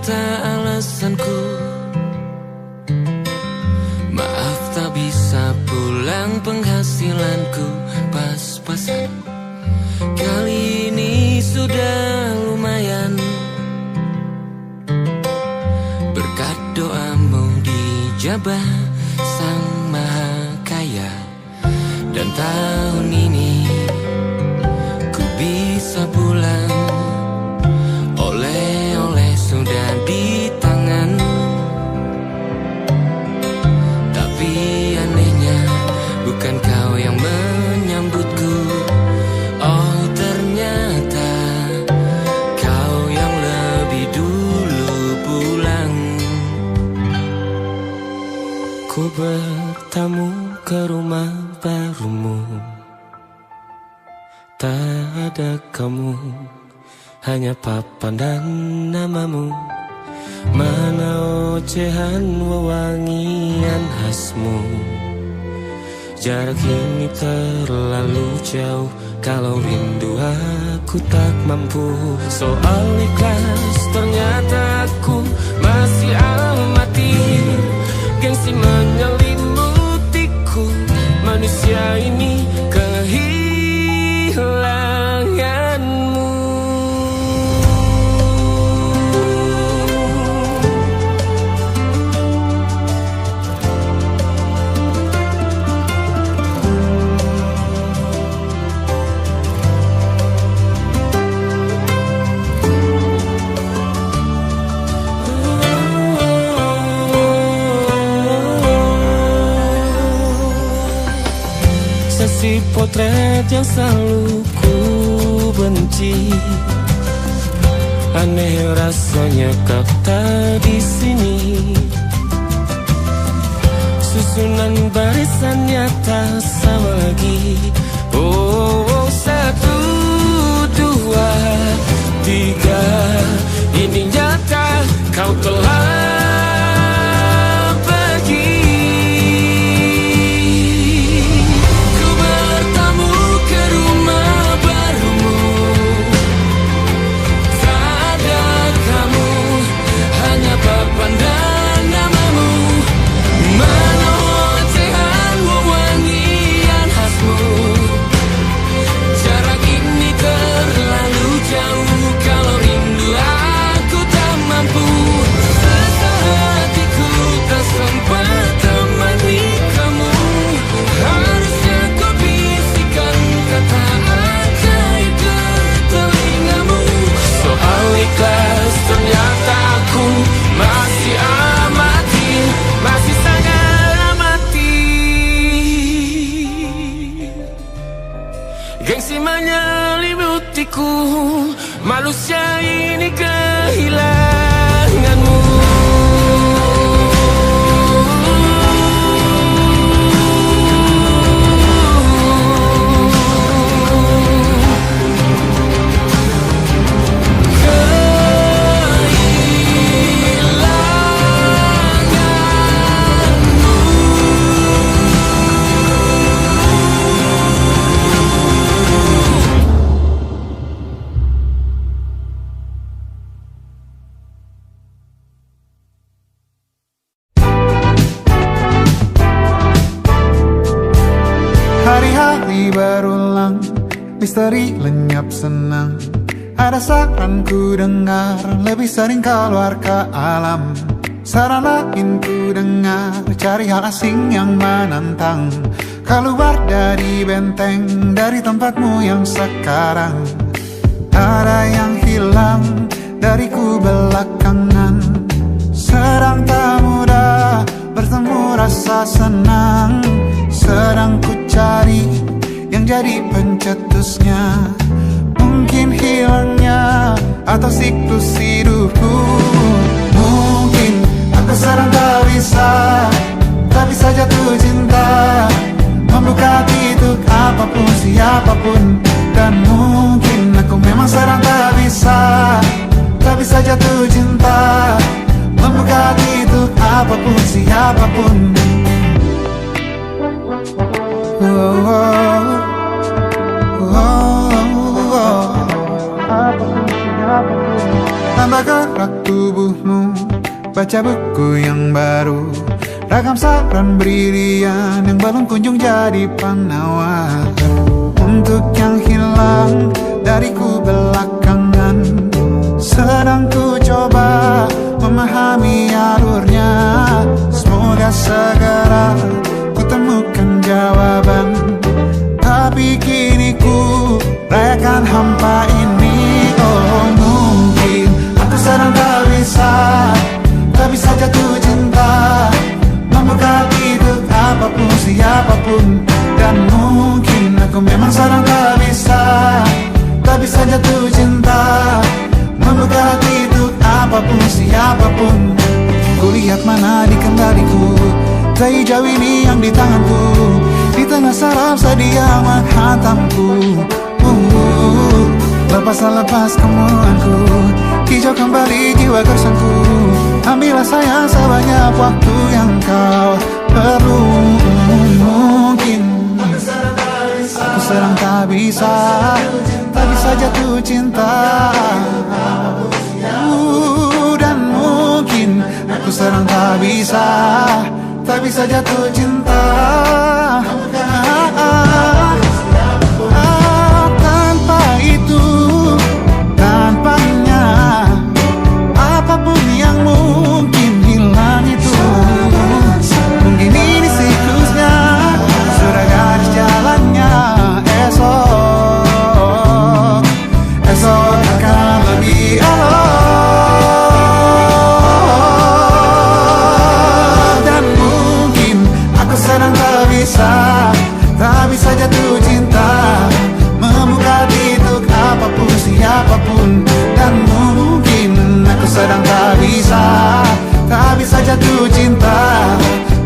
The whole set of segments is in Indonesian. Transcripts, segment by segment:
ternyata alasanku. Maaf tak bisa pulang, penghasilanku pas-pasan. Kali ini sudah lumayan, berkat doamu dijabah Sang Maha Kaya. Dan tahun ini ku bisa pulang, oleh-oleh sudah di tangan. Tapi anehnya bukan kau yang menyambutku. Oh ternyata kau yang lebih dulu pulang. Ku bertamu ke rumah barumu, tak ada kamu, hanya papan dan namamu. Mana ocehan wewangian khasmu. Jarak ini terlalu jauh, kalau rindu aku tak mampu. Soal ikhlas ternyata aku masih amati. Gengsi menyelimutiku, manusia ini kehilanganmu. Si potret yang selalu ku benci, aneh rasanya kau tak di sini. Susunan barisannya tak sama lagi. Oh, 1, 2, 3, ini nyata kau telah manusia ini kehilanganmu. Hari-hari berulang, misteri lenyap senang. Ada saran ku dengar, lebih sering keluar ke alam. Saran lain ku dengar, cari hal asing yang menantang. Keluar dari benteng, dari tempatmu yang sekarang. Ada yang hilang dariku belakangan. Sedang tak mudah bertemu rasa senang. Sedang ku cari yang jadi pencetusnya. Mungkin hilangnya atau siklus hidupku. Mungkin aku sedang tak bisa jatuh cinta, membuka hati untuk apapun siapapun. Dan mungkin aku memang sedang tak bisa jatuh cinta, membuka hati untuk apapun siapapun. Tambah gerak tubuhmu, baca buku yang baru, ragam saran brilian yang belum kunjung jadi penawar. Untuk yang hilang dariku belakangan, sedang ku coba memahami alurnya. Semoga segera ku temukan jawaban, tapi kini ku rayakan hampa ini. Oh mungkin aku sedang tak bisa jatuh cinta, membuka itu apapun siapapun. Dan mungkin aku memang sedang tak bisa jatuh cinta, membuka itu apapun siapapun. Kulihat mana di kendaliku, jauh ini yang di tanganku, di tengah saraf sedia menghantamku. Lepas kemuanku, hijau kembali jiwa gersangku. Ambillah sayang sebanyak waktu yang kau perlu. Mungkin aku sedang tak bisa jatuh cinta, dan mungkin aku sedang tak bisa jatuh cinta. Tanpa itu, tanpanya, apapun yang mungkin hilang itu. Mungkin ini siklusnya, sudah garis jalannya. Esok akan lebih elok. Dan mungkin aku sedang tak bisa jatuh cinta, membuka pintu apapun siapapun. Dan mungkin aku sedang tak bisa jatuh cinta,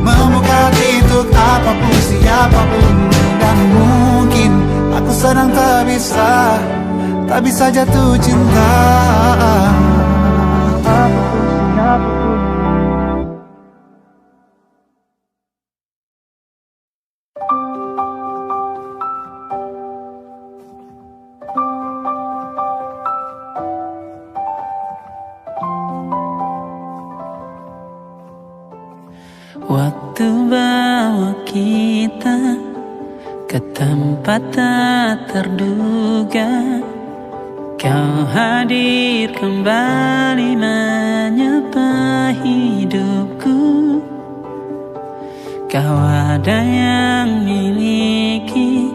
membuka pintu apapun siapapun. Dan mungkin aku sedang tak bisa jatuh cinta. Waktu bawa kita ke tempat tak terduga, kau hadir kembali menyapa hidupku. Kau ada yang miliki,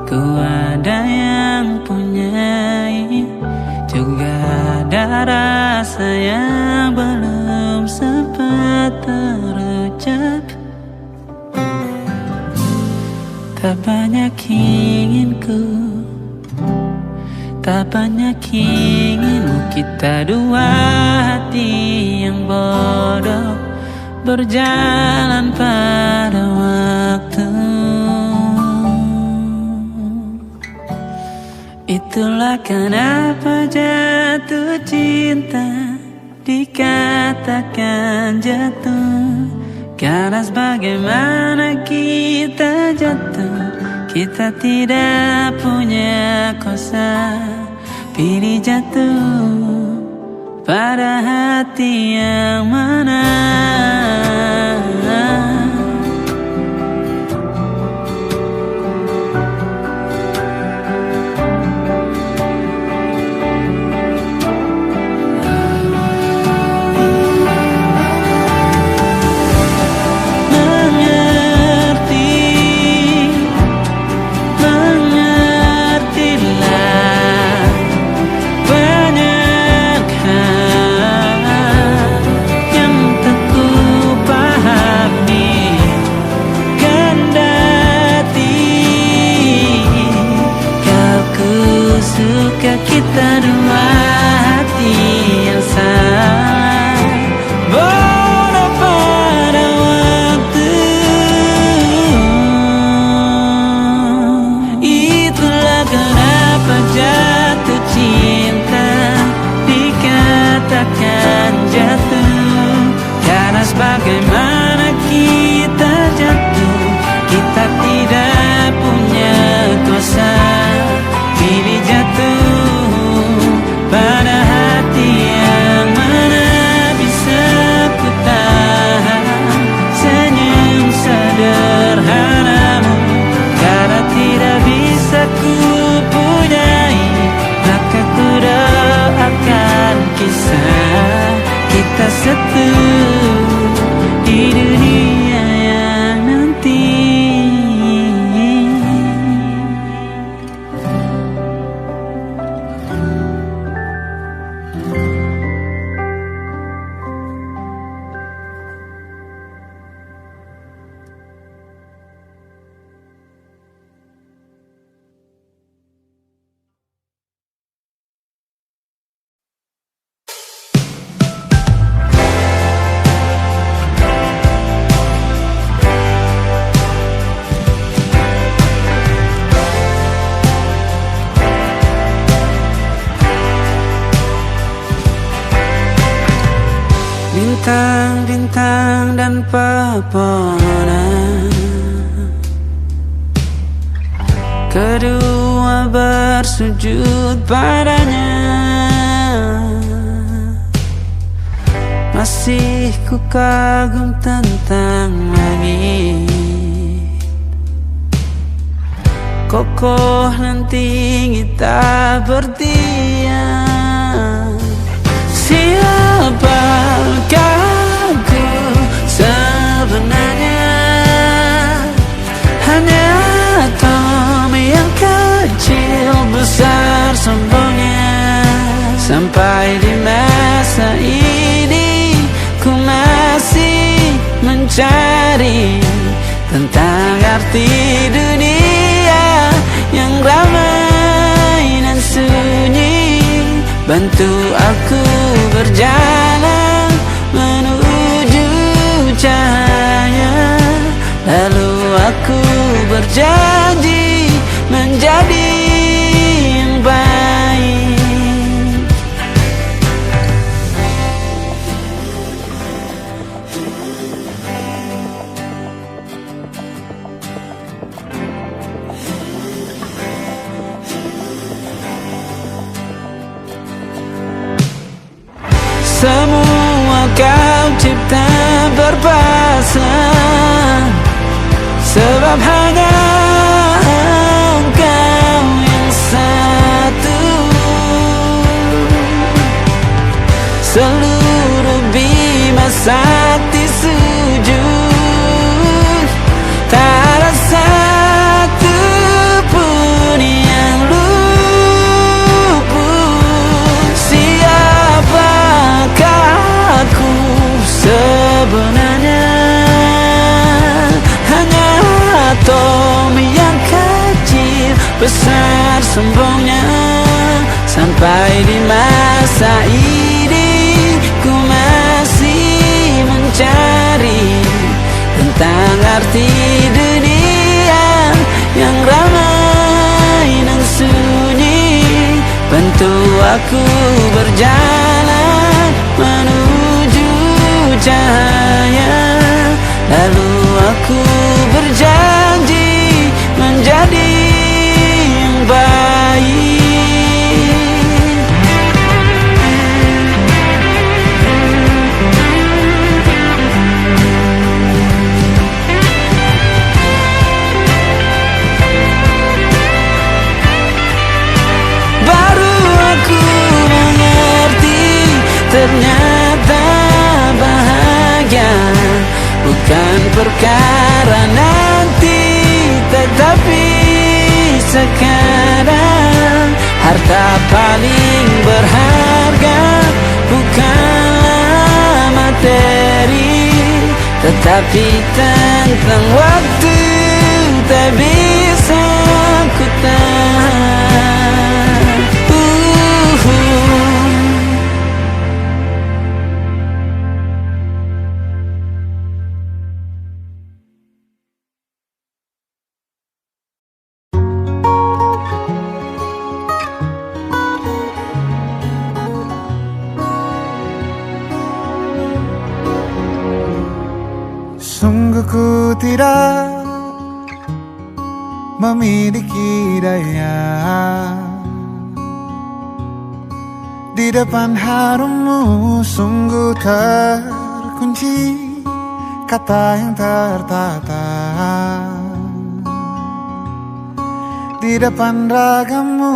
ku ada yang punyai, juga ada rasa yang belum sempat terucap. Tak banyak inginku, tak banyak inginmu, kita dua hati yang bodoh berjalan pada waktu. Itulah kenapa jatuh cinta dikatakan jatuh, karena sebagaimana kita jatuh, kita tidak punya kuasa. Pilih jatuh pada hati yang mana. Kita dua hati yang sama, bodoh pada waktu. Itulah kenapa jatuh cinta dikatakan jatuh, karena sebagaimana kita jatuh, kita tidak punya kuasa. Pilih jatuh pada hati yang kita satu di dunia yang nanti. Bintang-bintang dan pepohonan, kedua bersujud padanya. Masih ku kagum tentang langit, kokoh dan tinggi tak berdiam. Siapakah aku sebenarnya? Hanya atom yang kecil besar sombongnya. Sampai di masa ini ku masih mencari tentang arti dunia yang ramai dan sunyi. Bantu aku berjalan menuju cahaya, lalu aku berjanji menjadi yang baik. Semua kau cipta berpasang, sebab hanya engkau yang satu. Seluruh bima sakti sujud, tak ada satu pun yang luput. Siapakah aku sebenarnya? Hanya atom yang kecil besar sombongnya. Sampai di masa ini ku masih mencari tentang arti dunia yang ramai dan sunyi. Bantu aku berjalan menuju cahaya, lalu aku berjanji menjadi yang baik. Baru aku mengerti, ternyata bahagia bukan perkara nanti, tetapi sekarang. Harta paling berharga bukanlah materi, tetapi tentang waktu tak bisa ku tahan. Sungguh ku tidak memiliki daya di depan harummu. Sungguh terkunci kata yang tertata di depan ragammu.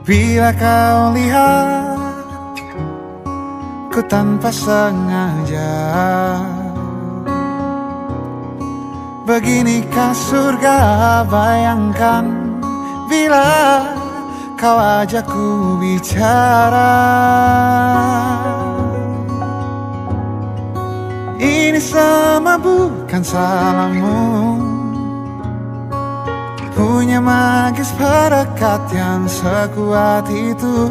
Bila kau lihat ku tanpa sengaja, beginikah surga? Bayangkan bila kau ajak ku bicara. Ini semua bukan salahmu, punya magis perekat yang sekuat itu.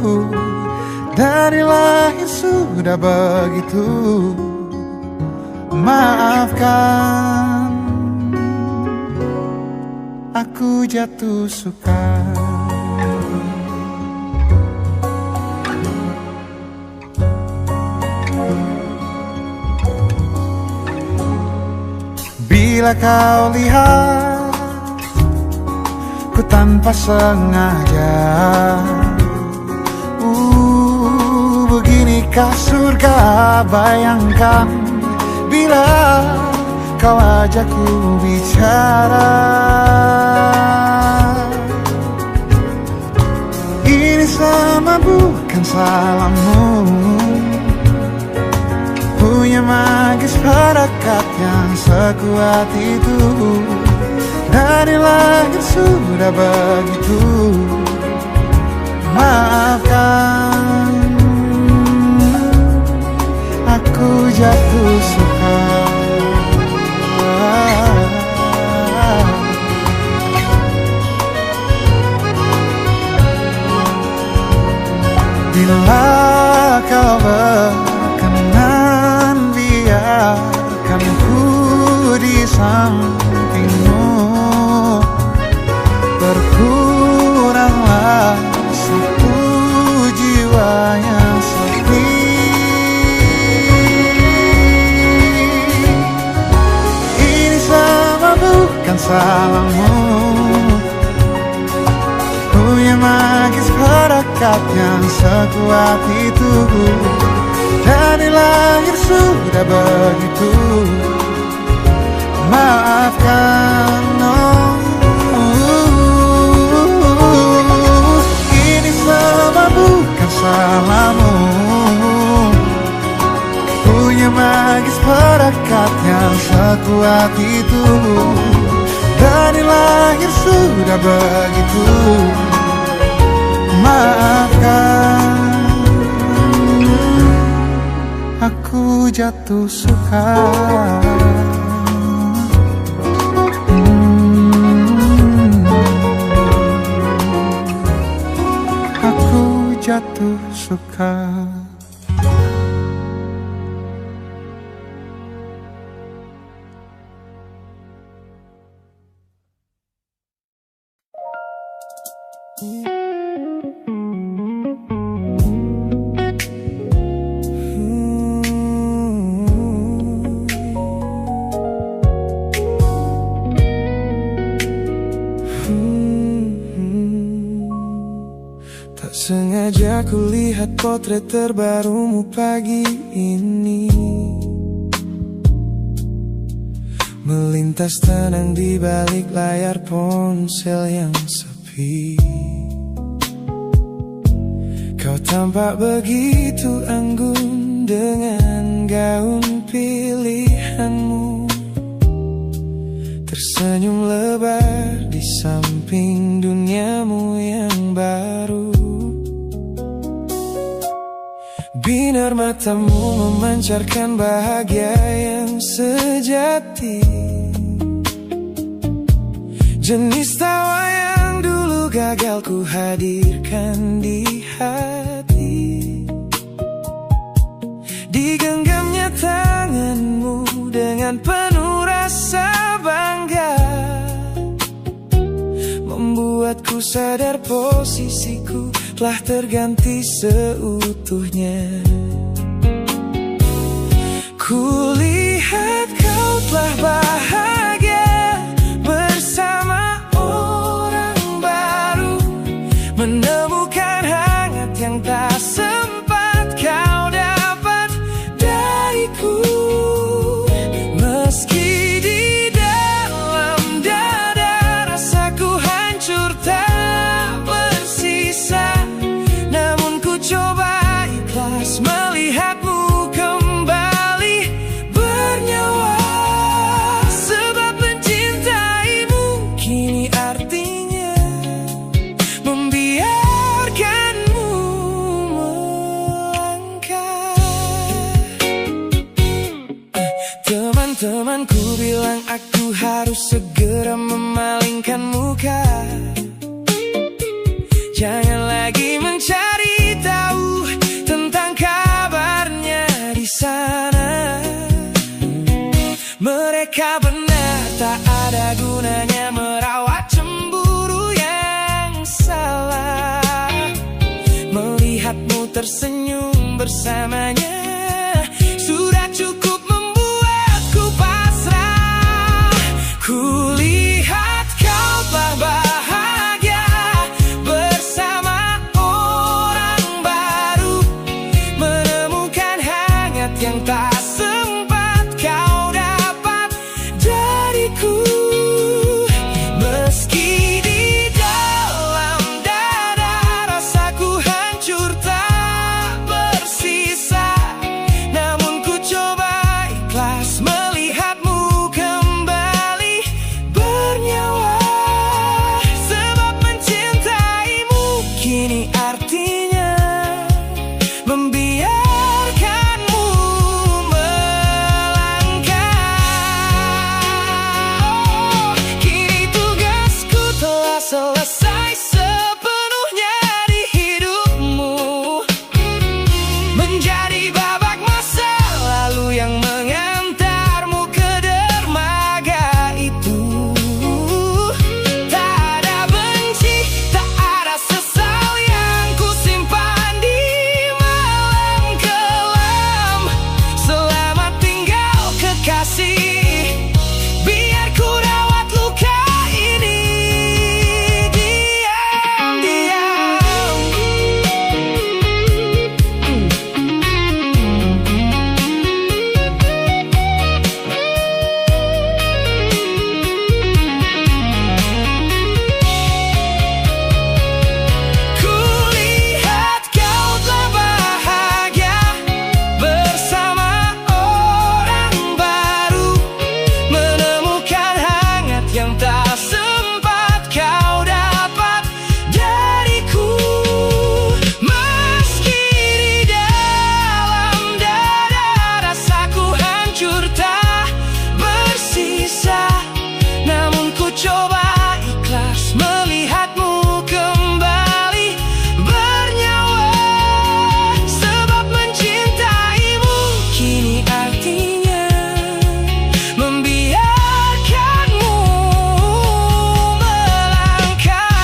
Dari lahir sudah begitu. Maafkan, aku jatuh suka. Bila kau lihat ku tanpa sengaja, beginikah surga? Bayangkan bila kau ajak ku bicara. Ini sama bukan salahmu, punya magis perekat yang sekuat itu. Dari lahir sudah begitu. Maafkan, aku jatuh suka. Bila kau berkenan, biarkan ku di sampingmu. Berkuranglah satu jiwa yang sepi. Ini sama bukan salahmu, punya magis perekat yang sekuat itu. Dari lahir sudah begitu. Maafkan, ini semua bukan salahmu, punya magis perekat yang sekuat itu. Dari lahir sudah begitu. Maafkan, aku jatuh suka. Aku jatuh suka. Sengaja ku lihat potret terbarumu pagi ini, melintas tenang di balik layar ponsel yang sepi. Kau tampak begitu anggun dengan gaun pilihanmu, tersenyum lebar di samping duniamu yang baru. Binar matamu memancarkan bahagia yang sejati, jenis tawa yang dulu gagal ku hadirkan di hati. Digenggamnya tanganmu dengan penuh rasa bangga, membuatku sadar posisiku telah terganti seutuhnya. Kulihat kau telah bahagia bersama orang baru, menemukan hangat yang tak sempat kau dapat dariku. Meski di dalam dada rasaku hancur tak bersisa, segera memalingkan muka. Jangan lagi mencari tahu tentang kabarnya di sana. Mereka benar, tak ada gunanya merawat cemburu yang salah. Melihatmu tersenyum bersamanya sudah cukup membuatku pasrah. Kulihat kau telah bahagia bersama orang baru, menemukan hangat yang tak sempat kau dapat dariku. Meski di dalam dada rasaku hancur tak bersisa, namun ku coba ikhlas melihatmu kembali bernyawa. Sebab mencintaimu kini artinya membiarkanmu melangkah. Kini tugasku telah selesai sepenuhnya di hidupmu, menjadi babak masa lalu yang mengantarmu ke dermaga itu. Tak ada benci, tak ada sesal yang ku simpan di malam kelam. Selamat tinggal kekasih, biar ku rawat luka ini diam-diam. Kulihat kau telah bahagia bersama orang baru, menemukan hangat yang tak sempat kau dapat dariku. Meski di dalam dada rasaku hancur tak bersisa, namun ku coba ikhlas melihatmu kembali bernyawa. Sebab mencintaimu kini artinya membiarkanmu melangkah.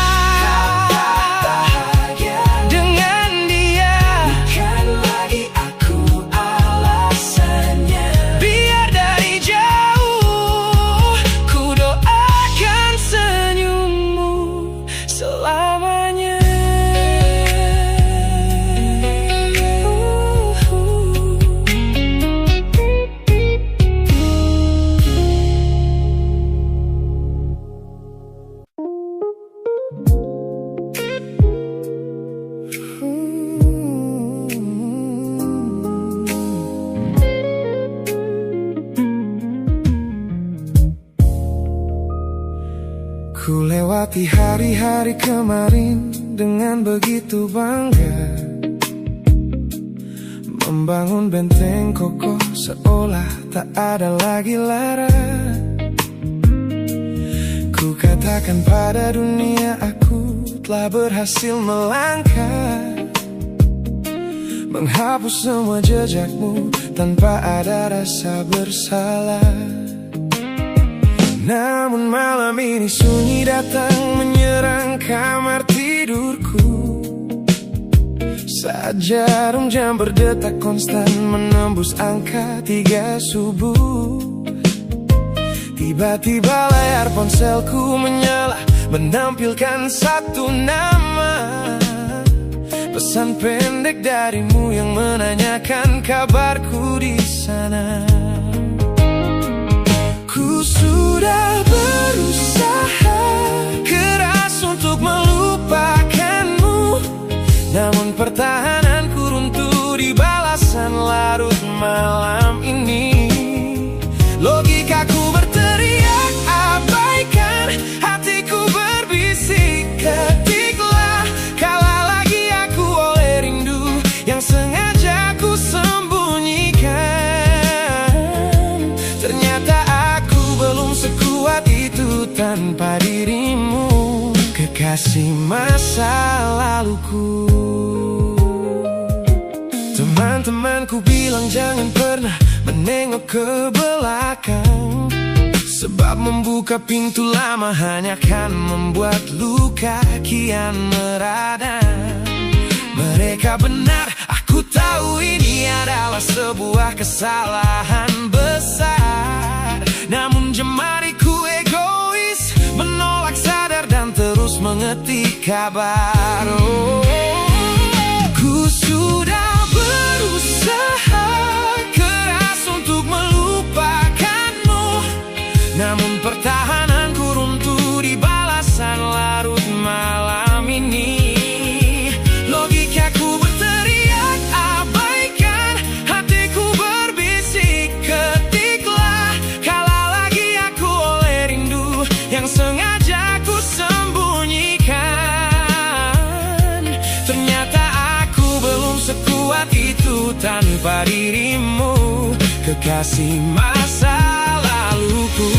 Dengan dia bukan lagi aku alasannya. Biar dari jauh ku doakan senyummu selamanya. Ku lewati hari-hari kemarin dengan begitu bangga, membangun benteng kokoh seolah tak ada lagi lara. Ku katakan pada dunia aku telah berhasil melangkah, menghapus semua jejakmu tanpa ada rasa bersalah. Namun malam ini sunyi datang menyerang kamar tidurku. Saat jarum jam berdetak konstan menembus angka 3 subuh, tiba-tiba layar ponselku menyala menampilkan satu nama. Pesan pendek darimu yang menanyakan kabarku di sana. Ku sudah berusaha keras untuk melupakanmu, namun pertahananku runtuh di balasan larut malam ini. Logikaku berteriak abaikan, hatiku berbisik ketiklah. Kalah lagi aku oleh rindu yang sengaja ku sembunyikan. Ternyata aku belum sekuat tanpa dirimu, kekasih masa laluku. Teman-temanku bilang jangan pernah menengok ke belakang, sebab membuka pintu lama hanya akan membuat luka kian meradang. Mereka benar, aku tahu ini adalah sebuah kesalahan besar. Namun jemariku egois, menolak sadar dan terus mengetik kabar. Ku sudah berusaha keras untuk melupakanmu, namun pertahananku runtuh di balasan larut malam ini. Logikaku berteriak abaikan, hatiku berbisik ketiklah. Kalah lagi aku oleh rindu yang sengaja ku sembunyikan. Ternyata aku belum sekuat itu tanpa dirimu, kekasih masa laluku.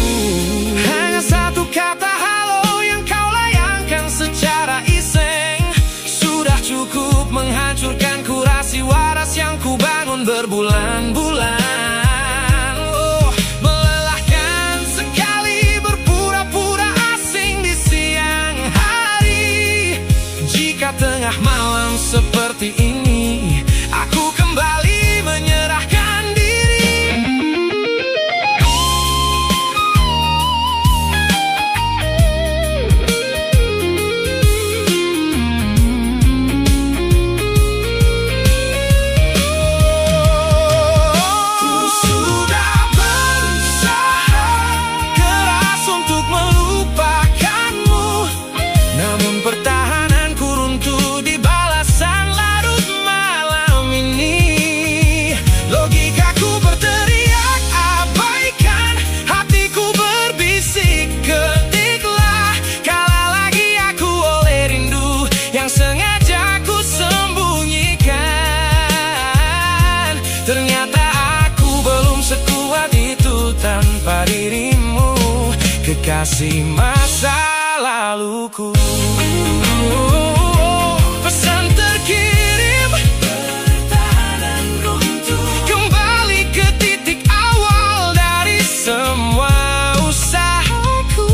Hanya satu kata halo yang kau layangkan secara iseng sudah cukup menghancurkan kurasi waras yang ku bangun berbulan-bulan. Melelahkan sekali berpura-pura asing di siang hari. Jika tengah malam seperti ini aku kembali menyerahkan diri. Ku sudah berusaha keras untuk melupakanmu, namun pertahananku runtuh di balasan larut malam ini. Logikaku berteriak abaikan, hatiku berbisik ketiklah. Kalah lagi aku oleh rindu yang sengaja ku sembunyikan. Ternyata aku belum sekuat itu tanpa dirimu, kekasih masa laluku. Pesan terkirim, pertahanan runtuh, kembali ke titik awal dari semua usahaku.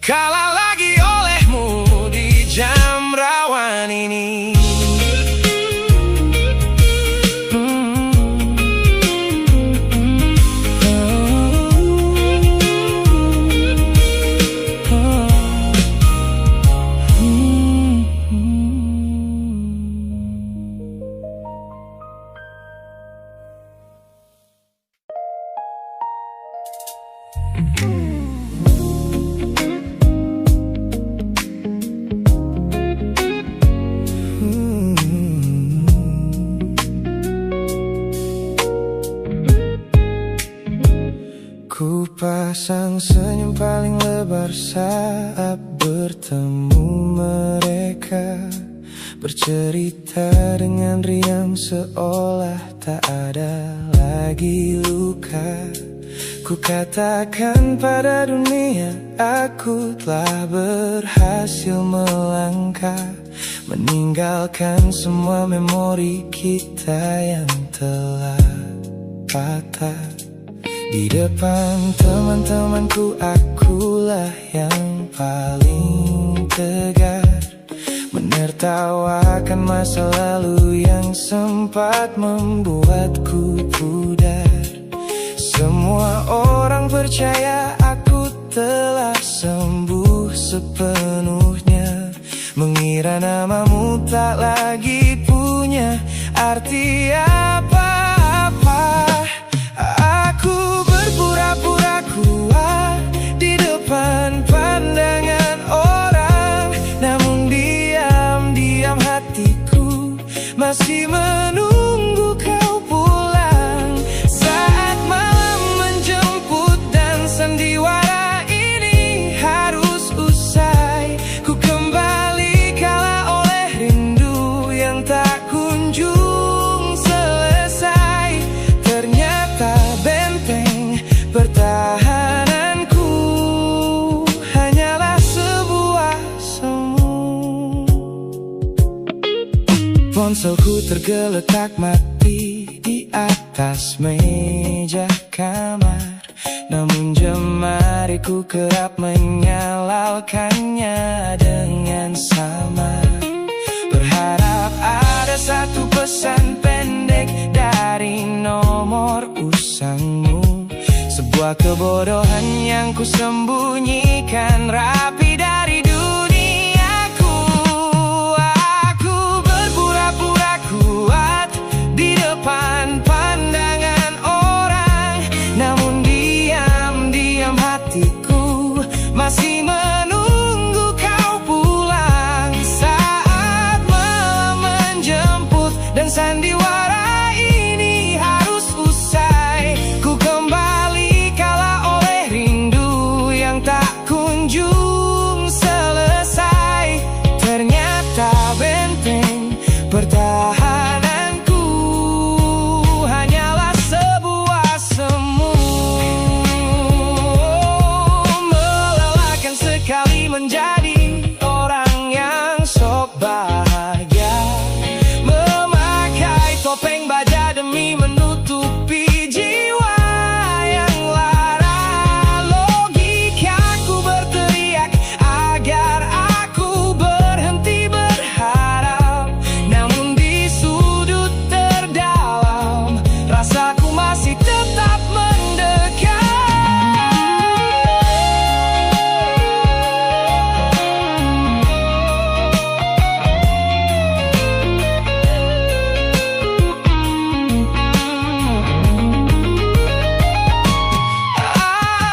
Kalah lagi olehmu di jam rawan ini. Ku pasang senyum paling lebar saat bertemu mereka, bercerita dengan riang seolah tak ada lagi luka. Ku katakan pada dunia aku telah berhasil melangkah, meninggalkan semua memori kita yang telah patah. Di depan teman-temanku akulah yang paling tegar, menertawakan masa lalu yang sempat membuatku pudar. Semua orang percaya aku telah sembuh sepenuhnya, mengira namamu tak lagi punya arti apa-apa. Aku berpura-pura kuat di depan pandangan orang, namun diam-diam hatiku masih menunggu kau pulang. Saat malam menjemput dan sandiwara ini harus usai, ku kembali kalah oleh rindu yang tak kunjung selesai. Pertahananku hanyalah sebuah semu. Ponselku tergeletak mati di atas meja kamar, namun jemariku kerap menyalakannya dengan samar. Berharap ada satu pesan pendek dari nomor usangmu, sebuah kebodohan yang ku sembunyikan rapi dari duniaku. Aku berpura-pura kuat di depan pandangan orang, namun diam-diam hatiku masih menunggu kau pulang. Saat malam menjemput dan sandiwara ini harus usai, ku kembali kala oleh rindu yang tak kunjung selesai. Ternyata benteng pertahananku hanyalah sebuah semu. Melelahkan sekali menjadi orang yang sok bahagia, memakai topeng baja demi menutupi jiwa yang lara. Logikaku berteriak agar aku berhenti berharap, namun di sudut terdalam rasaku masih tetap mendekat.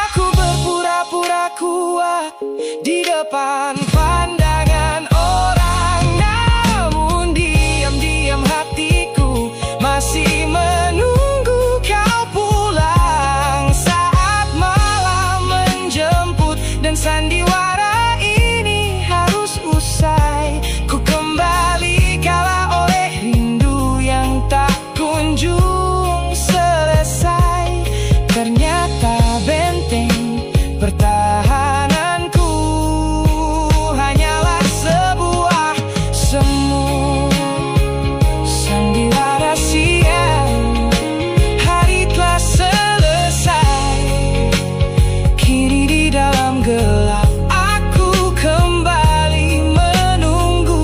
Aku berpura-pura kuat di depan pandangan orang, namun diam-diam hatiku masih menunggu kau pulang. Saat malam menjemput dan sandiwara ini harus usai, ku kembali kala oleh rindu yang tak kunjung selesai. Ternyata benteng pertahananku hanyalah sebuah semu. Sandiwara siang, hari telah selesai. Kini di dalam gelap aku kembali menunggu,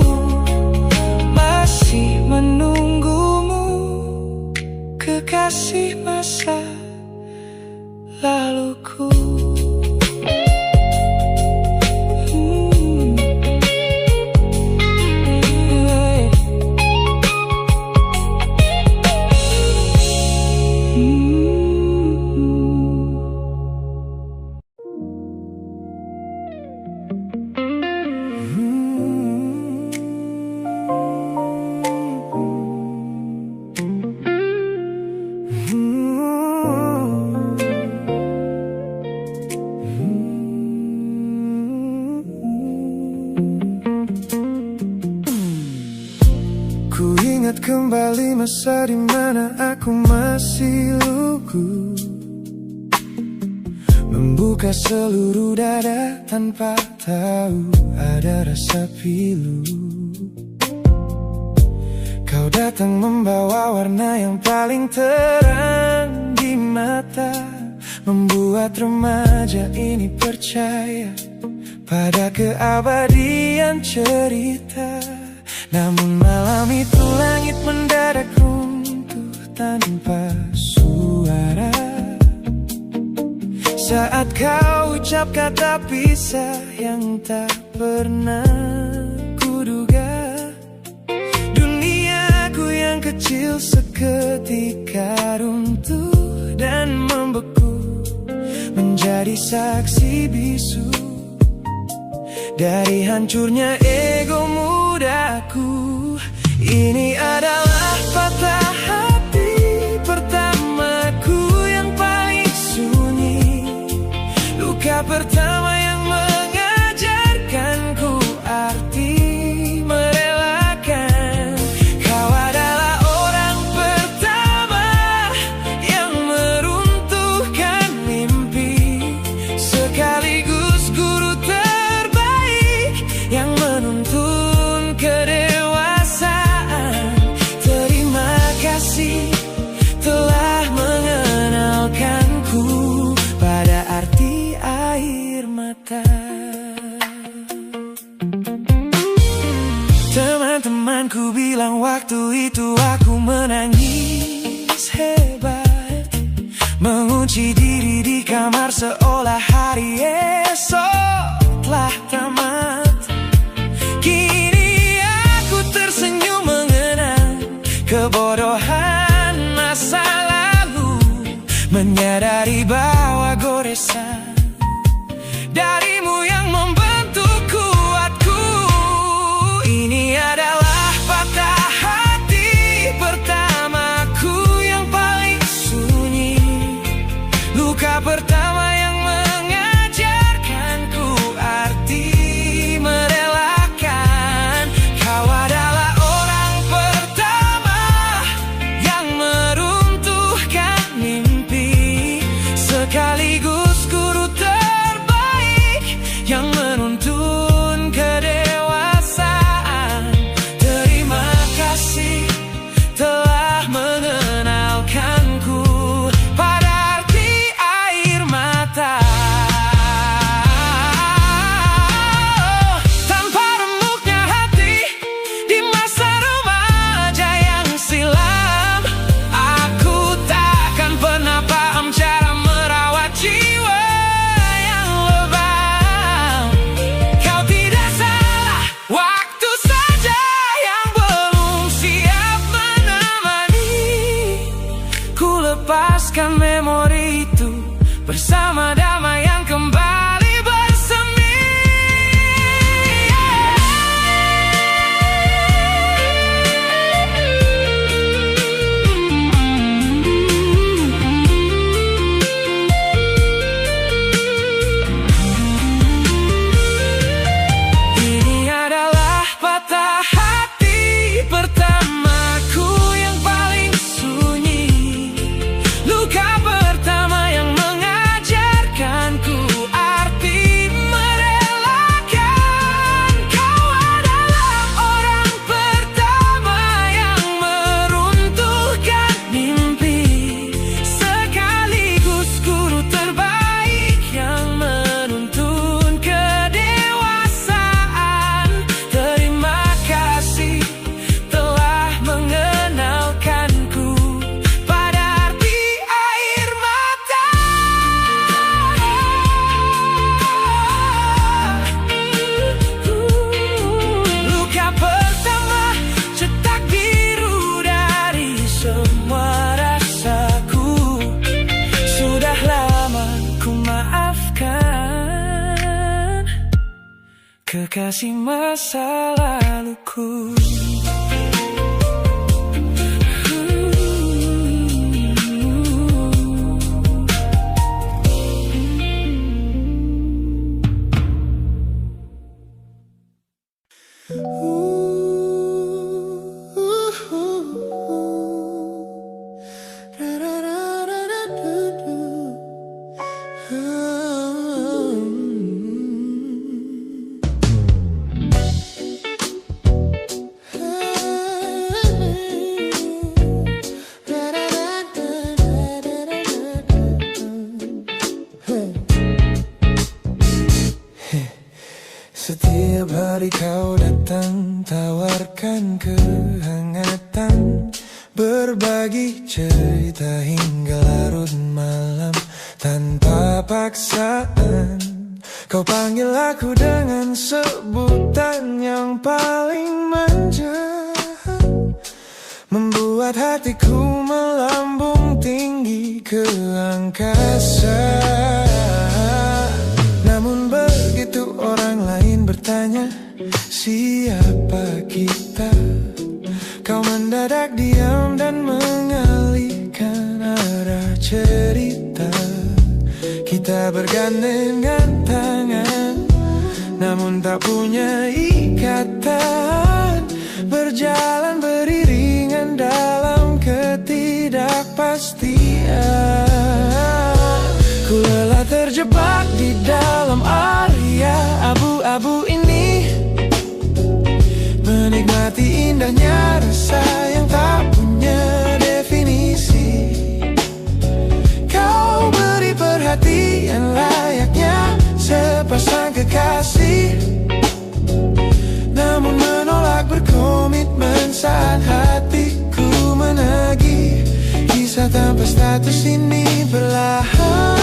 masih menunggumu, kekasih masa laluku. Ku ingat kembali masa di mana aku masih lugu, membuka seluruh dada tanpa tahu ada rasa pilu. Kau datang membawa warna yang paling terang di mata, membuat remaja ini percaya pada keabadian cerita. Namun malam itu langit mendadak runtuh tanpa suara, saat kau ucap kata pisah yang tak pernah kuduga. Duniaku yang kecil seketika runtuh dan membeku, menjadi saksi bisu dari hancurnya ego mudaku. Ini adalah patah hati pertamaku yang paling sunyi, luka pertama yang mengajarkanku arti merelakan. Kau adalah orang pertama yang meruntuhkan mimpi. diri di kamar seolah hari esok telah tamat. Kini aku tersenyum mengenang kebodohan masa lalu, menyadari bahwa goresan darimu yang membentuk kuatku. Ini adalah patah hati pertamaku yang paling sunyi, luka pertama yang mengajarkanku arti merelakan. Kau adalah orang pertama yang meruntuhkan mimpi, sekaligus guru terbaik yang menuntun kedewasaan. Terima kasih telah mengenalkanku pada arti air mata. Tanpa remuknya hati di masa remaja yang silam, aku takkan pernah paham cara merawat jiwa yang lebam. Kau tidak salah, waktu saja yang belum siap menemani. Ku lepaskan memori itu bersama damai yang kembali bersemi. Ini adalah patah hati pertamaku yang paling sunyi, luka pertama yang mengajarkanku arti merelakan. Kau adalah orang pertama yang meruntuhkan mimpi, sekaligus guru terbaik yang menuntun kedewasaan. Terima kasih telah mengenalkanku pada arti air mata. Luka pertama, cetak biru dari semua rasaku. Sudah lama ku maafkan kekasih masa laluku. Setiap hari kau datang, tawarkan kehangatan, berbagi cerita hingga larut malam tanpa paksaan. Kau panggil aku dengan sebutan yang paling manja, membuat hatiku melambung tinggi ke angkasa. Namun begitu orang lain bertanya, siapa kita? Kau mendadak diam dan mengalihkan arah cerita. Kita bergandengan tangan, namun tak punya ikatan, berjalan beriringan dalam ketidakpastian. Ku lelah terjebak di dalam area abu-abu ini, menikmati indahnya rasa yang tak punya definisi. Kau beri perhatian layaknya sepasang kekasih, namun menolak berkomitmen saat hatiku menagih. Kisah tanpa status ini perlahan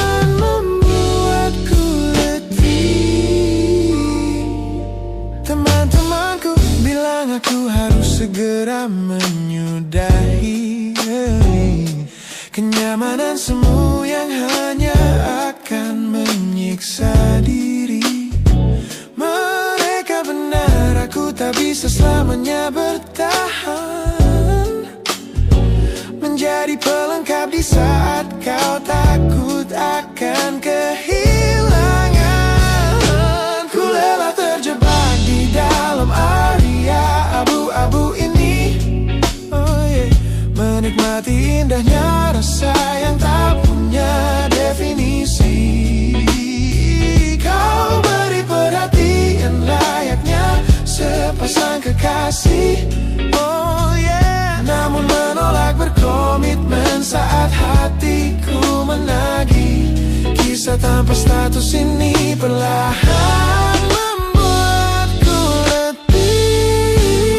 saat hatiku menagih. Kisah tanpa status ini perlahan membuatku letih.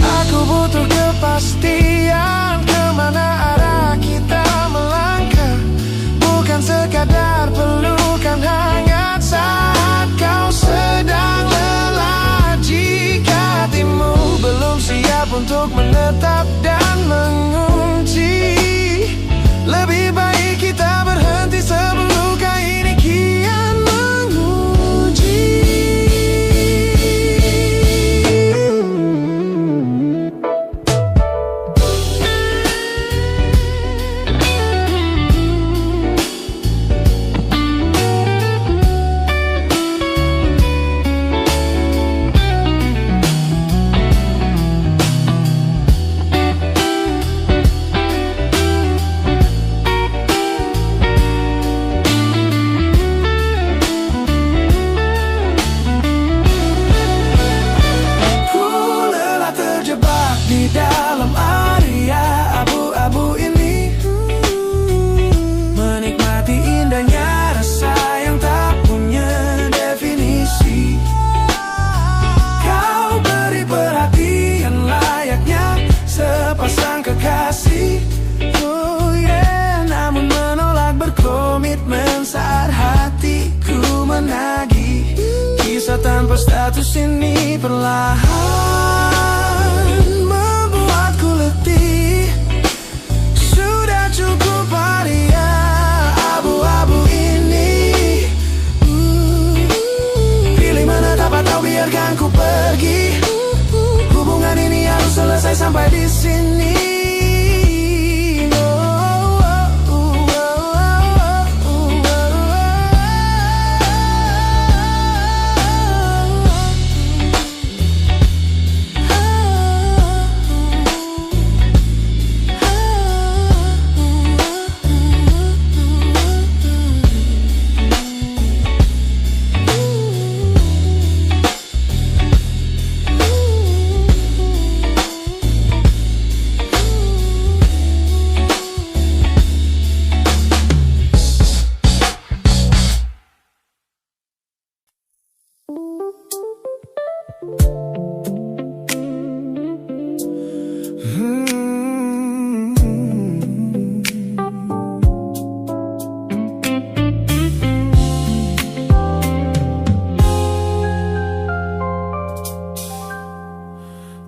Aku butuh kepastian kemana arah kita melangkah, bukan sekadar pelukan hangat saat kau sedang lelah. Jika hatimu belum siap untuk menetap dan mengunci, lebih baik kita berhenti sebelum luka ini kian menguji. Di dalam area abu-abu ini, menikmati indahnya rasa yang tak punya definisi. Kau beri perhatian layaknya sepasang kekasih, oh yeah. Namun menolak berkomitmen saat hatiku menagih. Kisah tanpa status ini perlahan sudah cukup area abu-abu ini. Pilih menetap atau biarkan ku pergi. Hubungan ini harus selesai sampai di sini.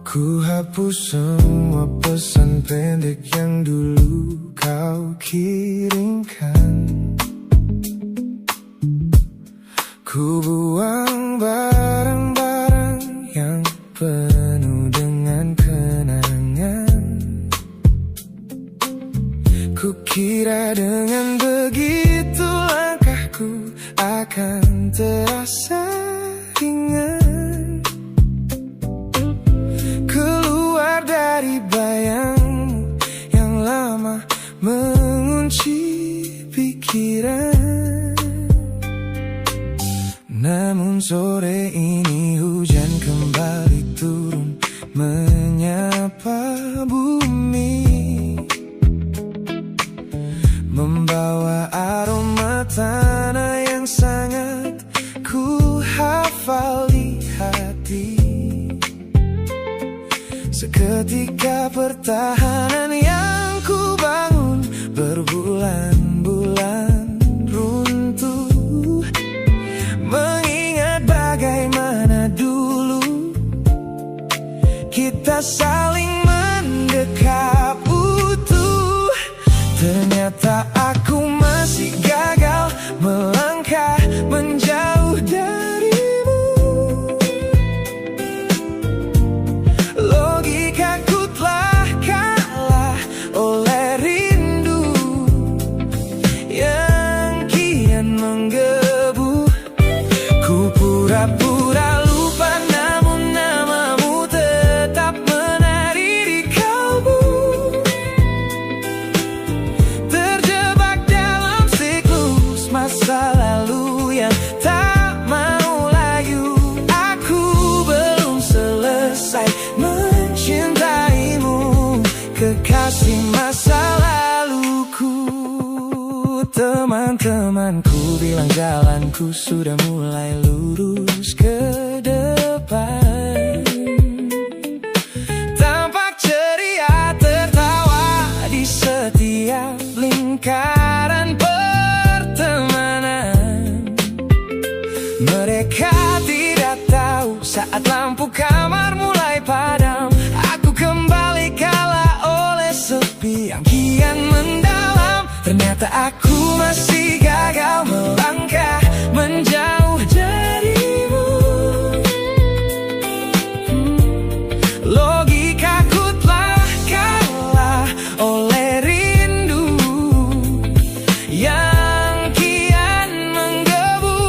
Ku hapus semua pesan pendek yang dulu kau kirimkan. Ku buang barang-barang yang penuh dengan kenangan. Ku kira dengan begitu langkahku akan terasa ringan. Keluar dari bayangmu yang lama mengunci pikiran. Namun sore ini hujan kembali turun menyapa bumi, membawa aroma tanah yang sangat ku hafal di hati. Seketika pertahanan yang ku bangun berbulan-bulan runtuh. Mengingat bagaimana dulu kita saling mendekap utuh. Ternyata aku masih gagal melangkah menjauh darimu. Logikaku telah kalah oleh rindu yang kian menggebu. Ku pura-pura lupa namun namamu tetap menangis. Teman-temanku bilang jalanku sudah mulai lurus ke depan. Tampak ceria tertawa di setiap lingkaran pertemanan. Mereka tidak tahu saat lampu kamar mulai padam, aku kembali kalah oleh sepi yang kian mendalam. Ternyata aku masih gagal melangkah menjauh darimu. Logikaku telah kalah oleh rindu yang kian menggebu.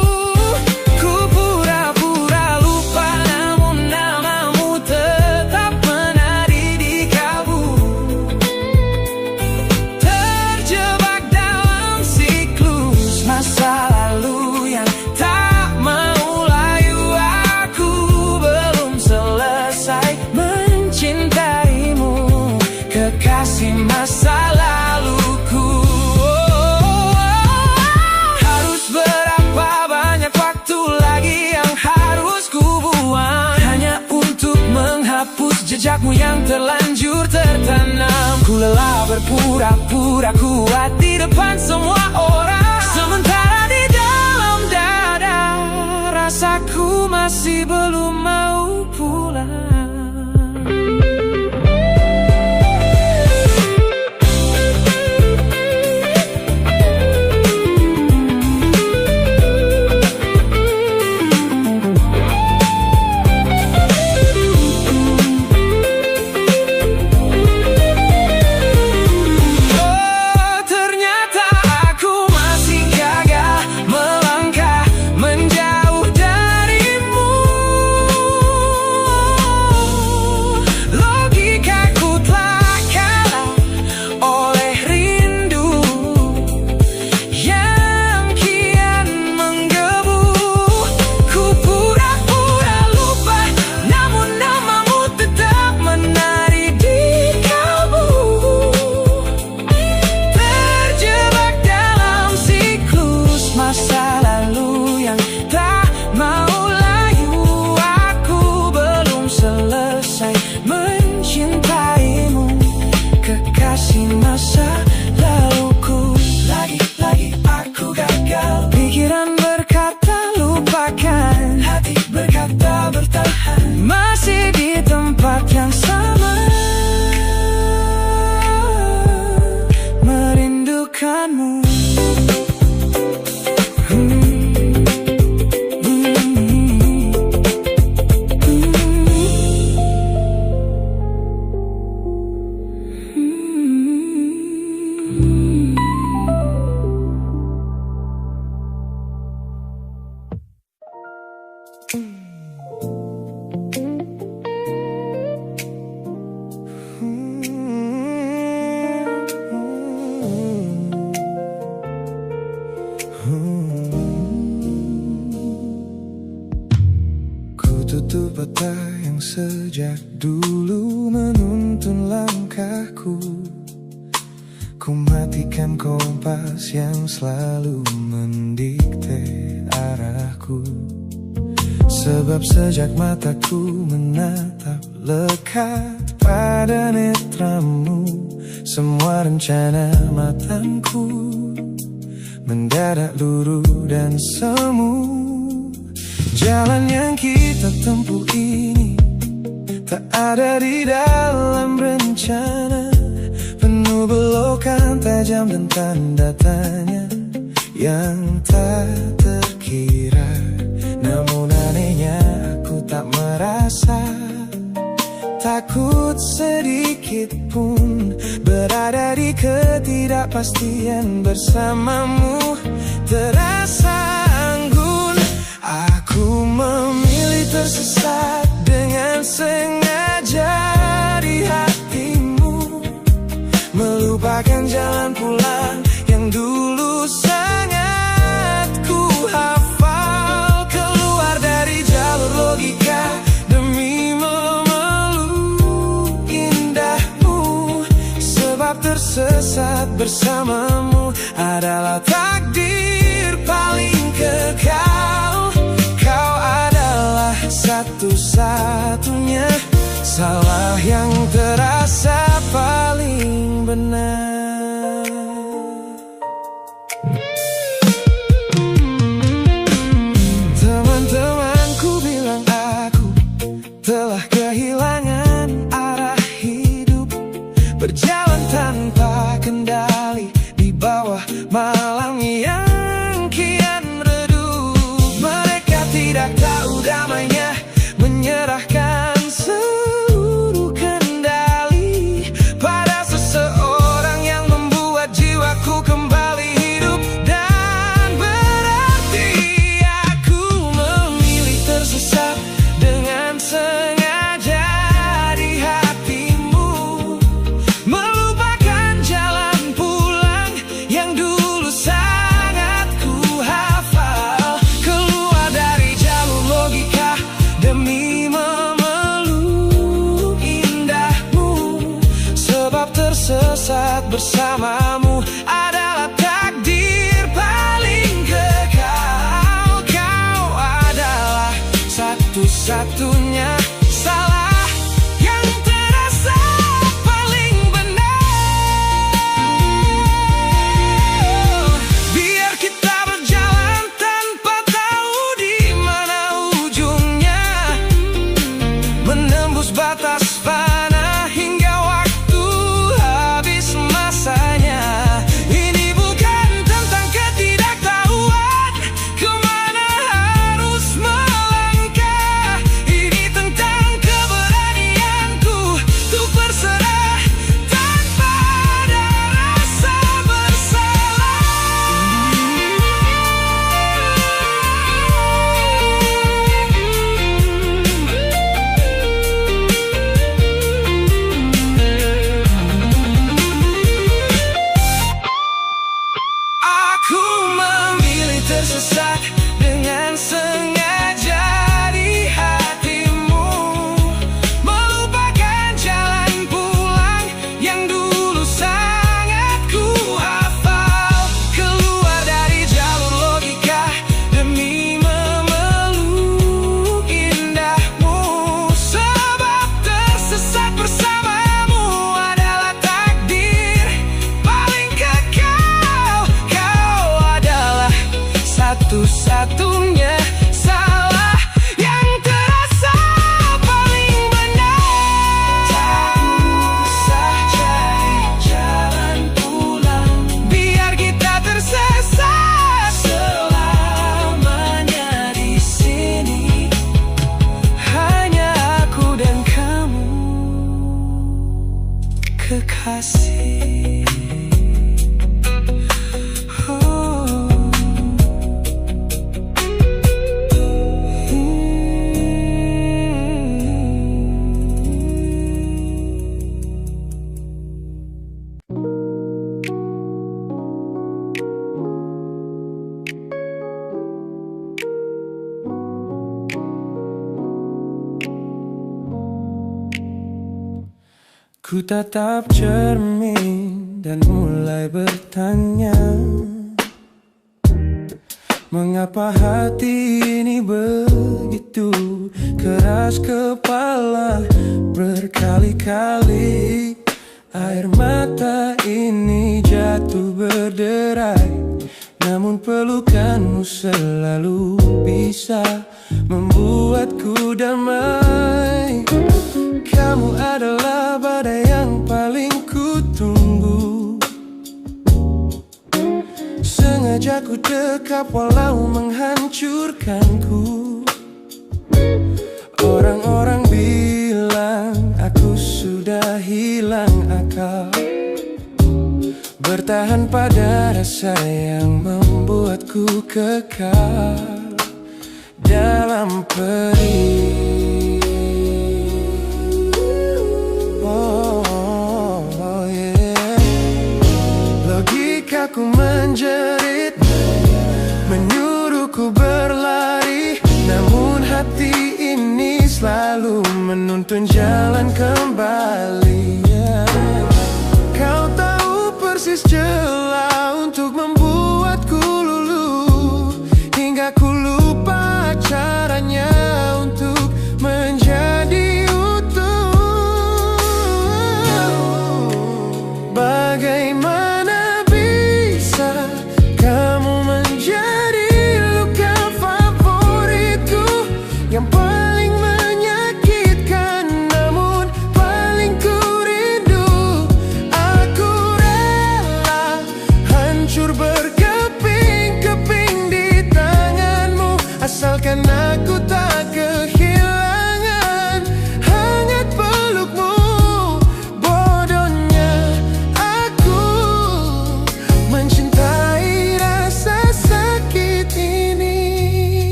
Ku pura-pura lupa, namun namamu tetap menari di kalbu. Terjebak dalam siklus masa lalu yang tak mau layu. Aku belum selesai mencintaimu, kekasih masa laluku. Harus berapa banyak waktu lagi yang harus ku buang hanya untuk menghapus jejakmu yang terlanjur tertanam. Ku lelah berpura-pura kuat di depan semua orang, sementara di dalam dada rasaku masih belum mau pulang. Ternyata aku masih gagal melangkah menjauh darimu. Logikaku telah kalah oleh rindu yang kian menggebu. Ku pura-pura lupa, namun namamu tetap menari di kalbu. Terjebak dalam siklus masa lalu yang tak mau layu. Aku belum selesai mencintaimu, kekasih masa laluku. Lagi-lagi aku gagal. Pikiran berkata lupakan, hati berkata bertahan, masih di tempat yang sama, merindukanmu. Ku tutup mata yang sejak dulu menuntun langkahku. Ku matikan kompas yang selalu mendikte arahku. Sebab sejak mataku menatap lekat pada netramu, semua rencana matangku mendadak luruh dan semu. Jalan yang kita tempuh ini tak ada di dalam rencana, penuh belokan tajam dan tanda tanya yang tak terkira. Namun anehnya aku tak merasa takut sedikit pun berada di ketidakpastian bersamamu. Terasa anggun, aku memilih tersesat dengan sengaja di hatimu, melupakan jalan pulang yang dulu sangat ku hafal. Keluar dari jalur logika demi memeluk indahmu, sebab tersesat bersamamu adalah takdir paling kekal. Kau adalah satu-satunya salah yang terasa paling benar. Teman-temanku bilang aku telah kehilangan arah hidup, berjalan tanpa kendali di bawah malam yang kian redup. Mereka tidak tahu damainya menyerahkan seluruh kendali pada seseorang yang membuat jiwaku kembali hidup. Dan berarti aku memilih tersesat dengan sengaja di hatimu, melupakan jalan pulang yang dulu sangat ku hafal, keluar dari jalur logika demi memeluk indahmu. Sebab tersesat bersamamu adalah takdir paling kekal. Kau adalah satu-satunya salah yang terasa paling benar. Biar kita berjalan tanpa tahu di mana ujungnya, menembus batas fana hingga waktu habis masanya. Ini bukan tentang ketidaktahuan kemana harus melangkah, ini tentang keberanianku untuk berserah tanpa ada rasa Aku memilih tersesat dengan sengaja di hatimu, melupakan jalan pulang yang dulu sangat ku hafal, keluar dari jalur logika demi memeluk indahmu. Sebab tersesat bersamamu adalah takdir paling kekal. Kau adalah satu-satunya salah yang terasa paling benar. Tak usah cari jalan pulang, biar kita tersesat selamanya di sini. Hanya aku dan kamu, kekasih. Ku tatap cermin dan mulai bertanya, mengapa hati ini begitu keras kepala? Berkali-kali air mata ini jatuh berderai, namun pelukanmu selalu bisa membuatku damai. Kamu adalah badai yang paling ku tunggu, sengaja ku dekap walau menghancurkanku. Orang-orang bilang aku sudah hilang akal, bertahan pada rasa yang membuatku kekal dalam perih. Logikaku menjerit, menyuruhku berlari, namun hati ini selalu menuntun jalan kembali. Kau tahu persis celah untuk membuat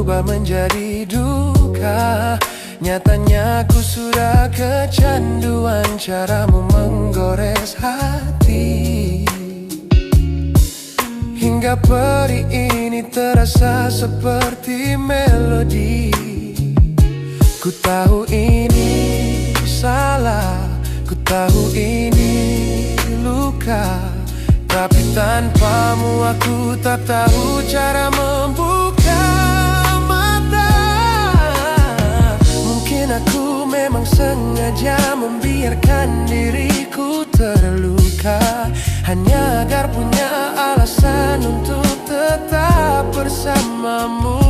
berubah menjadi duka. Nyatanya ku sudah kecanduan caramu menggores hati. Hingga perih ini terasa seperti melodi. Ku tahu ini salah, ku tahu ini luka, tapi tanpamu aku tak tahu cara membuka mata. Mungkin aku memang sengaja membiarkan diriku terluka, hanya agar punya alasan untuk tetap bersamamu.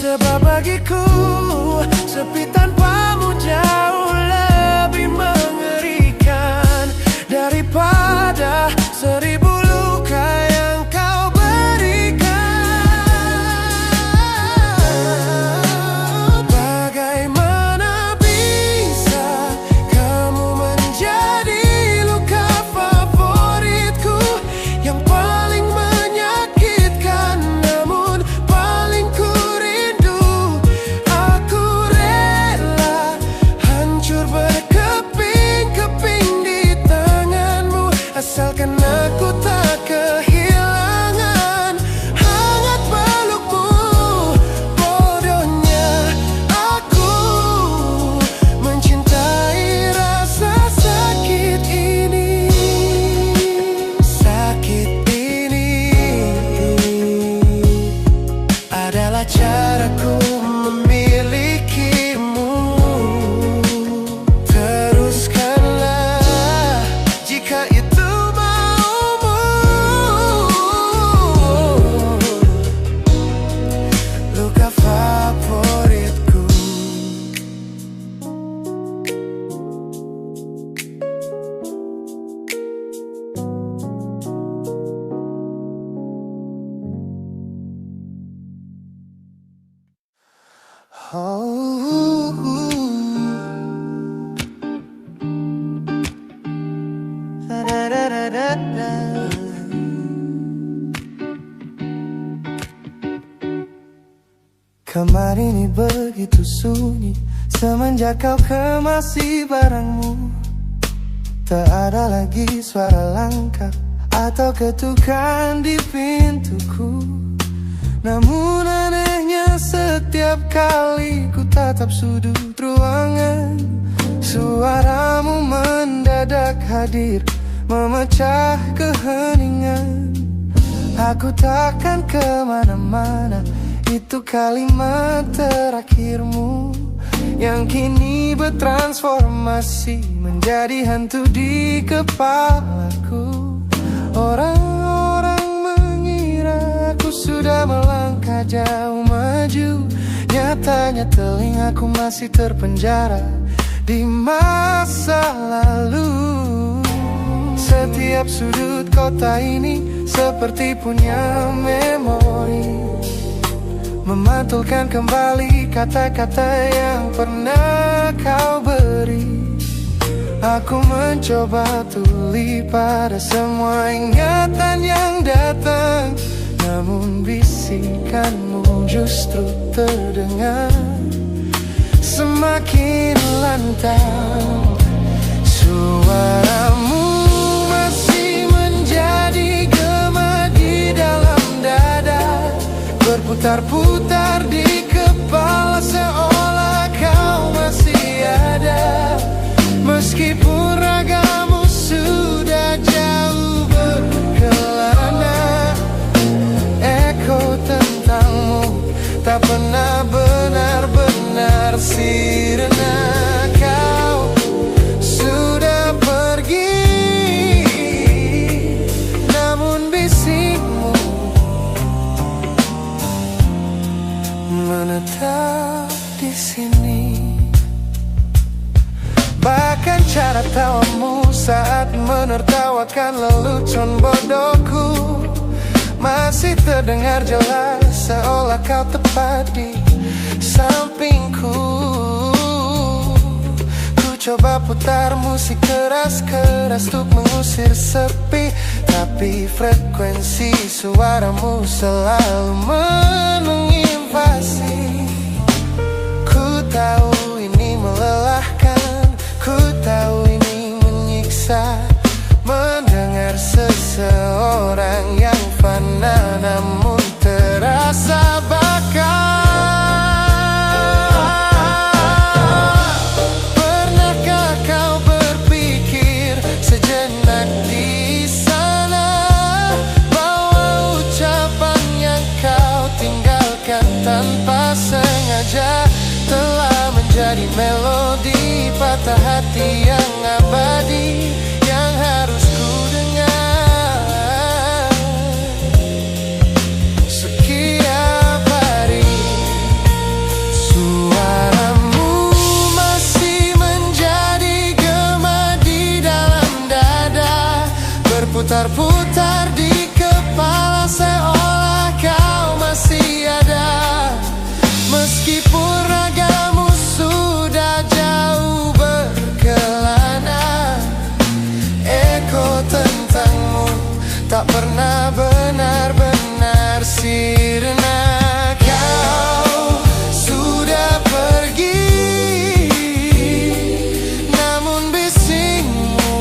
Sebab bagiku sepi tanpamu jauh lebih mengerikan daripada 1000 luka yang kau berikan. Bagaimana bisa kamu menjadi luka favoritku yang paling menyakitkan, namun paling ku rindu. Aku rela hancur berkeping-keping di tanganmu, asalkan aku tak kehilangan hangat pelukmu. Bodohnya aku mencintai rasa sakit ini. Sakit ini adalah caraku memilikimu. Teruskanlah jika itu maumu. Luka favoritku. Kamar ini begitu sunyi semenjak kau kemasi barangmu. Tak ada lagi suara langkah atau ketukan di pintuku. Namun anehnya setiap kali ku tatap sudut ruangan, suaramu mendadak hadir memecah keheningan. Aku takkan kemana-mana, itu kalimat terakhirmu yang kini bertransformasi menjadi hantu di kepalaku. Orang-orang mengira aku sudah melangkah jauh maju, nyatanya telingaku masih terpenjara di masa lalu. Setiap sudut kota ini seperti punya memori, memantulkan kembali kata-kata yang pernah kau beri. Aku mencoba tuli pada semua ingatan yang datang, namun bisikanmu justru terdengar semakin lantang. Suaramu masih menjadi gema di dalam dada, berputar-putar di kepala seolah kau masih ada. Meskipun ragamu sudah jauh berkelana, eko tentangmu tak pernah benar-benar sirna. Kau sudah pergi, namun bisikmu menetap di sini. Bahkan cara tawamu saat menertawakan lelucon bodohku masih terdengar jelas, seolah kau tepat di sampingku. Ku coba putar musik keras-keras untuk mengusir sepi, tapi frekuensi suaramu selalu menginvasi. saja telah menjadi melodi patah hati yang abadi yang harus ku dengar setiap hari. Suaramu masih menjadi gema di dalam dada, berputar-putar di kepala seolah kau masih ada. Meskipun ragamu sudah jauh berkelana, eko tentangmu tak pernah benar-benar sirna. Kau sudah pergi, namun bisingmu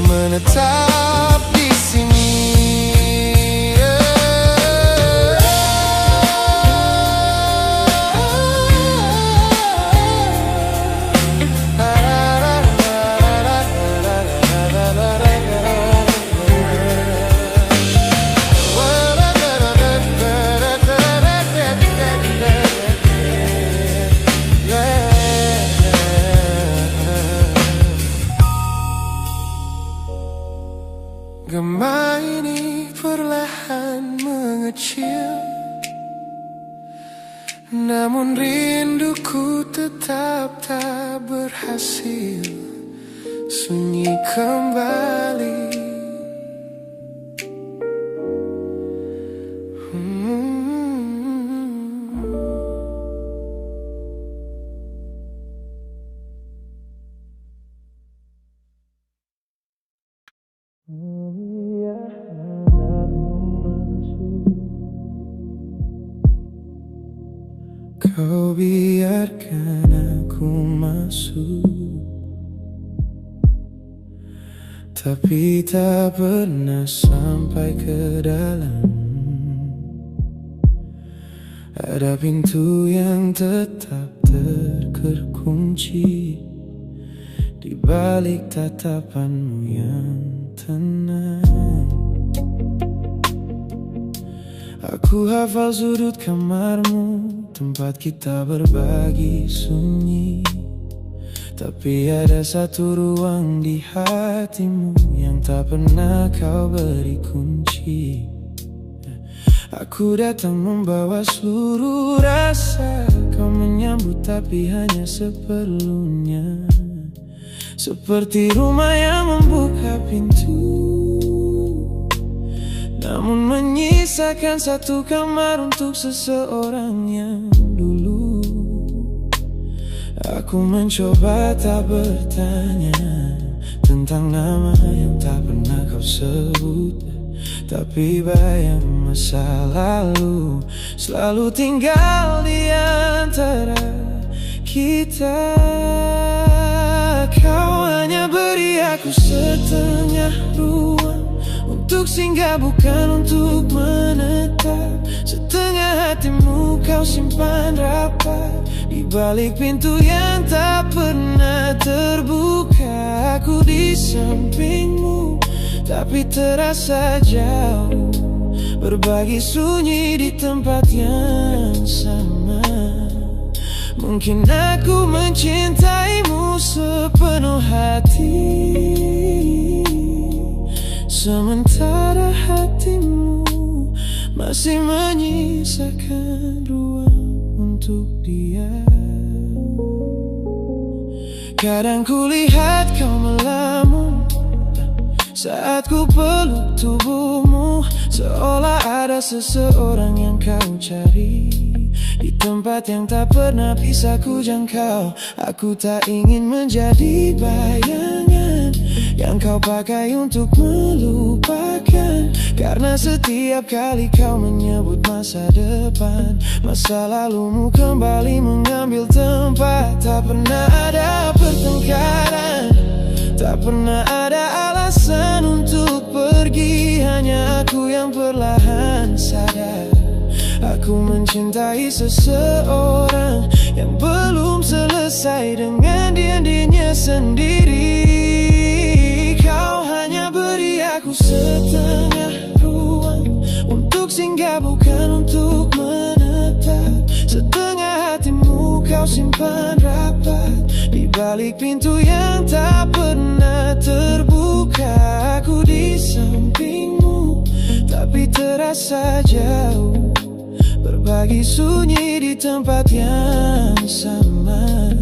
menetap di sini. Gema ini perlahan mengecil, namun rinduku tetap tak berhasil sunyi kembali. Kau biarkan aku masuk, tapi tak pernah sampai ke dalam. Ada pintu yang tetap terkunci di balik tatapanmu yang tenang. Aku hafal sudut kamarmu, tempat kita berbagi sunyi. Tapi ada satu ruang di hatimu yang tak pernah kau beri kunci. Aku datang membawa seluruh rasa, kau menyambut tapi hanya seperlunya. Seperti rumah yang membuka pintu, namun menyisakan satu kamar untuk seseorang yang dulu. Aku mencoba tak bertanya tentang nama yang tak pernah kau sebut, tapi bayang masa lalu selalu tinggal di antara kita. Kau hanya beri aku setengah ruang untuk singgah, bukan untuk menetap. Setengah hatimu kau simpan rapat di balik pintu yang tak pernah terbuka. Aku di sampingmu tapi terasa jauh, berbagi sunyi di tempat yang sama. Mungkin aku mencintaimu sepenuh hati, sementara hatimu masih menyisakan ruang untuk dia. Kadang kulihat kau melamun saat ku peluk tubuhmu, seolah ada seseorang yang kau cari di tempat yang tak pernah bisa ku jangkau. Aku tak ingin menjadi bayangan yang kau pakai untuk melupakan, karena setiap kali kau menyebut masa depan, masa lalumu kembali mengambil tempat. Tak pernah ada pertengkaran, tak pernah ada alasan untuk pergi. Hanya aku yang perlahan sadar, aku mencintai seseorang yang belum selesai dengan dirinya sendiri. Kau hanya beri aku setengah ruang untuk singgah, bukan untuk simpan rapat di balik pintu yang tak pernah terbuka. Aku di sampingmu, tapi terasa jauh, berbagi sunyi di tempat yang sama.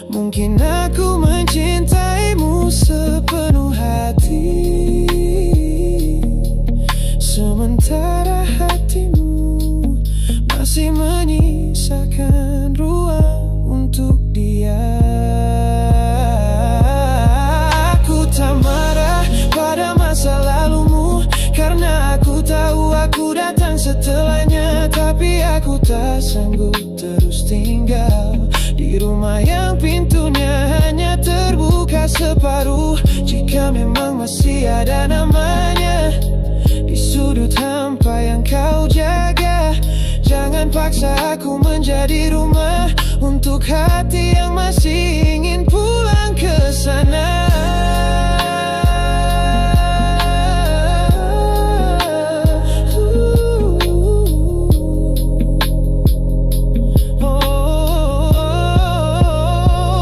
Mungkin aku mencintaimu sepenuh hati, sementara hatimu masih menyisakan ruang untuk dia. Aku tak marah pada masa lalumu, karena aku tahu aku datang setelahnya. Tapi aku tak sanggup terus tinggal di rumah yang pintunya hanya terbuka separuh. Jika memang masih ada namanya di sudut hampa yang kau jaga, jangan paksa aku menjadi rumah untuk hati yang masih ingin pulang ke sana.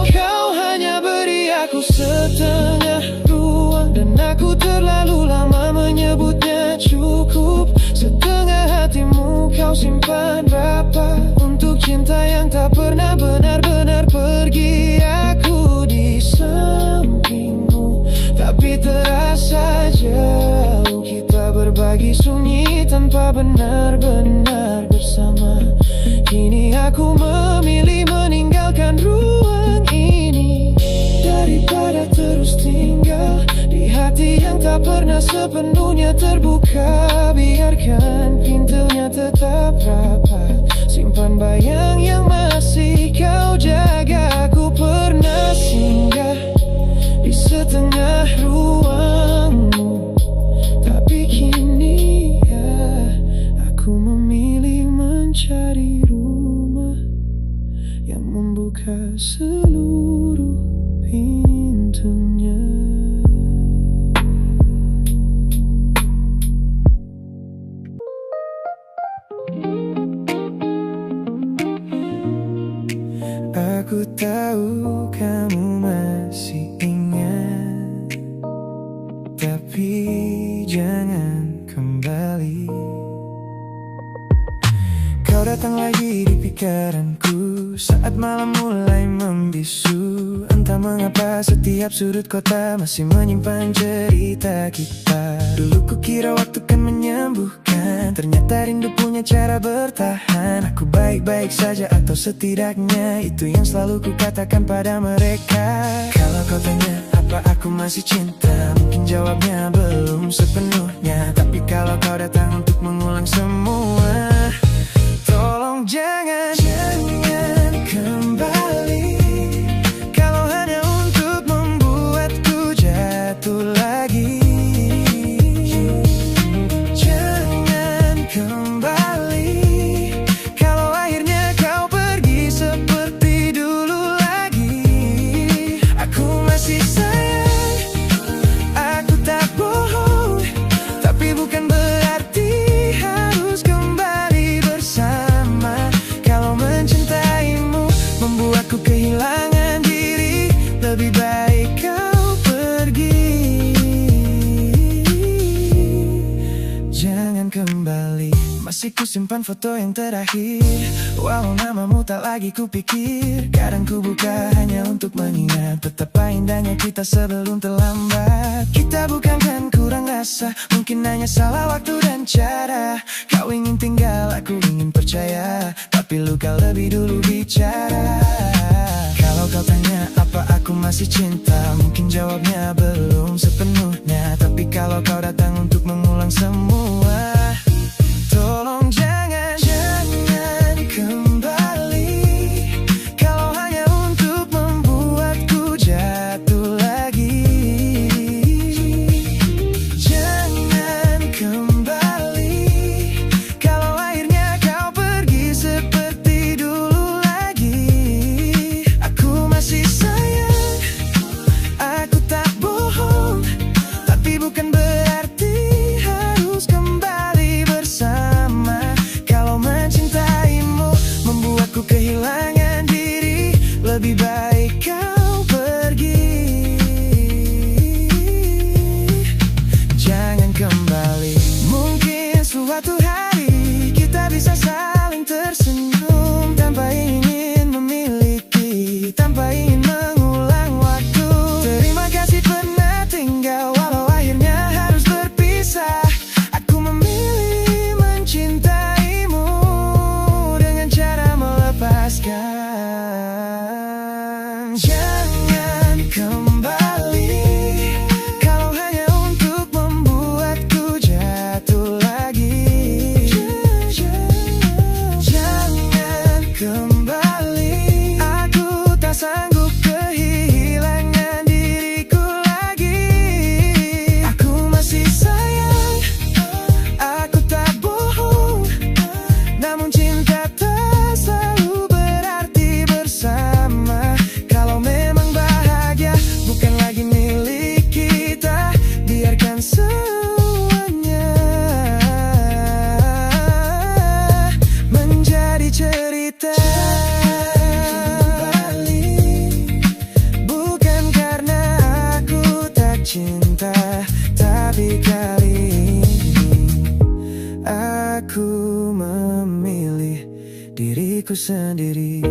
Kau hanya beri aku setengah ruang, dan aku terlalu lama menyebutnya cukup. Setengah hatimu kau simpan rapat untuk cinta yang tak pernah benar-benar pergi. Aku di sampingmu, tapi terasa jauh. Kita berbagi sunyi tanpa benar-benar bersama. Kini aku memilih meninggalkan ruang ini daripada terus tinggal di hati yang tak pernah sepenuhnya terbuka. Biarkan pintunya tetap rapat, simpan bayang yang masih kau jaga. Aku pernah singgah di setengah ruangmu, tapi kini ya aku memilih mencari rumah yang membuka seluruh pintunya. Aku tahu kamu masih ingat, tapi jangan kembali. Kau datang lagi di pikiranku saat malam mulai membisu. Entah mengapa setiap sudut kota masih menyimpan cerita kita. Dulu kukira waktu kan menyembuhkan, ternyata rindu punya cara bertahan. Aku baik-baik saja atau setidaknya itu yang selalu kukatakan pada mereka. Kalau kau tanya apa aku masih cinta, mungkin jawabnya belum sepenuhnya. Tapi kalau kau datang untuk mengulang semua, tolong jangan kembali. Kalau hanya untuk membuatku jatuh lagi, jangan kembali. Kalau akhirnya kau pergi seperti dulu lagi, aku masih sayang, aku tak bohong. Tapi bukan berarti harus kembali bersama. Kalau mencintaimu membuatku kehilangan diri, lebih baik kau pergi, jangan kembali. Masih kusimpan foto yang terakhir, walau namamu tak lagi kupikir. Kadang ku buka hanya untuk mengingat betapa indahnya kita sebelum terlambat. Kita bukan kan kurang rasa, mungkin hanya salah waktu dan cara. Kau ingin tinggal, aku ingin percaya, tapi luka lebih dulu bicara. Kalau kau tanya apa aku masih cinta, mungkin jawabnya belum sepenuhnya. Tapi kalau kau datang untuk mengulang semua, tolong jangan kembali. Kalau hanya untuk membuatku jatuh lagi, jangan kembali. Kalau akhirnya kau pergi seperti dulu lagi, aku masih sayang, aku tak bohong. Tapi bukan berarti harus kembali memilih diriku sendiri.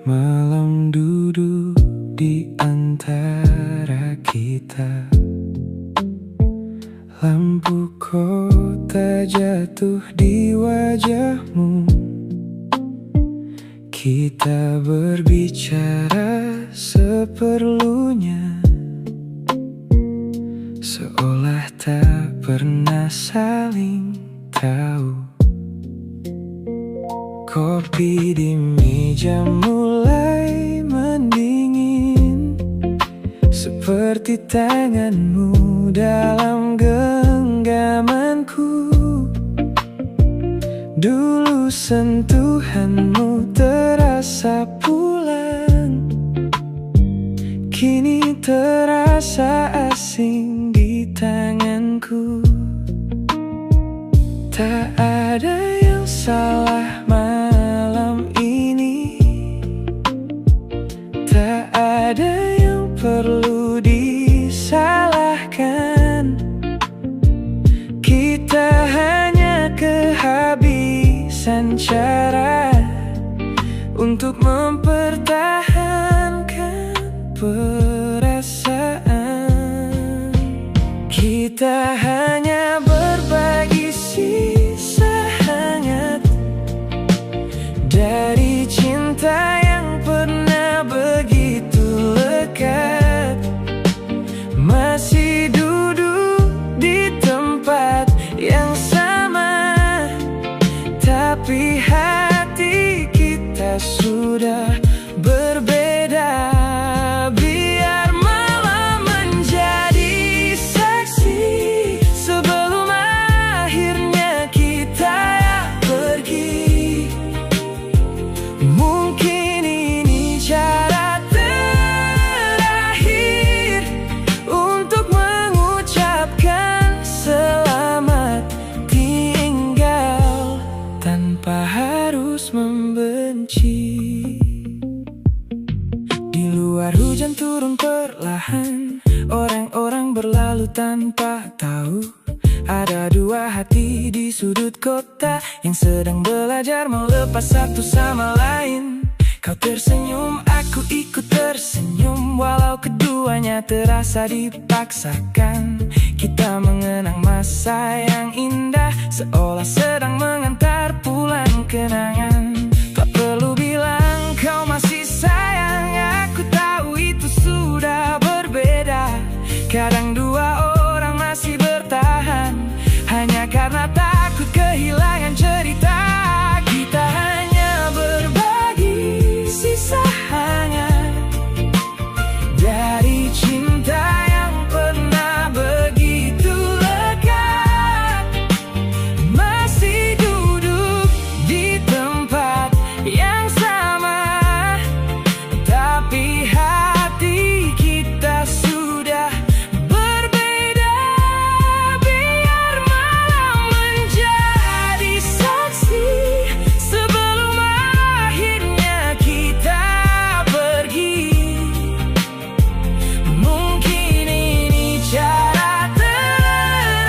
Malam duduk di antara kita, lampu kota jatuh di wajahmu. Kita berbicara seperlunya, seolah tak pernah saling tahu. Kopi di meja mulai mendingin, seperti tanganmu dalam genggamanku. Dulu sentuhanmu terasa pulang, kini terasa asing di tanganku. Tak ada yang salah malam ini, tak ada yang perlu disalahkan. Kita hanya kehabisan cara untuk mempertahankan perasaan. Kita hanya berbagi sisa hangat dari cinta yang pernah begitu lekat. Masih duduk di tempat yang sama, tapi hati kita sudah berbeda. Biar malam menjadi saksi sebelum akhirnya kita pergi. Mungkin ini cara terakhir untuk mengucapkan selamat tinggal tanpa harus membenci. Di luar hujan turun perlahan, orang-orang berlalu tanpa tahu. Ada dua hati di sudut kota yang sedang belajar melepas satu sama lain. Kau tersenyum, aku ikut tersenyum, walau keduanya terasa dipaksakan. Kita mengenang masa yang indah, seolah sedang mengantar pulang kenangan. Tak perlu bilang kau masih sayang, aku tahu itu sudah berbeda. Kadang dua orang masih bertahan hanya karena takut kehilangan cerita. Kita hanya berbagi sisa hangat dari cinta yang pernah begitu lekat. Masih duduk di tempat yang sama, tapi hati kita sudah berbeda. Biar malam menjadi saksi sebelum akhirnya kita pergi. Mungkin ini cara terakhir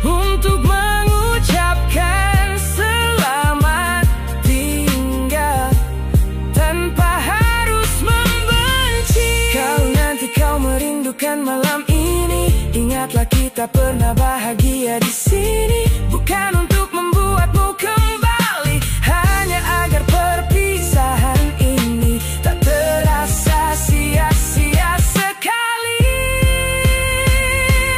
untuk mengucapkan selamat tinggal tanpa harus membenci. Kalau nanti kau merindukan malam ini, ingatlah kita pernah bahagia di sini. Bukan untuk membuatmu kembali, hanya agar perpisahan ini tak terasa sia-sia sekali.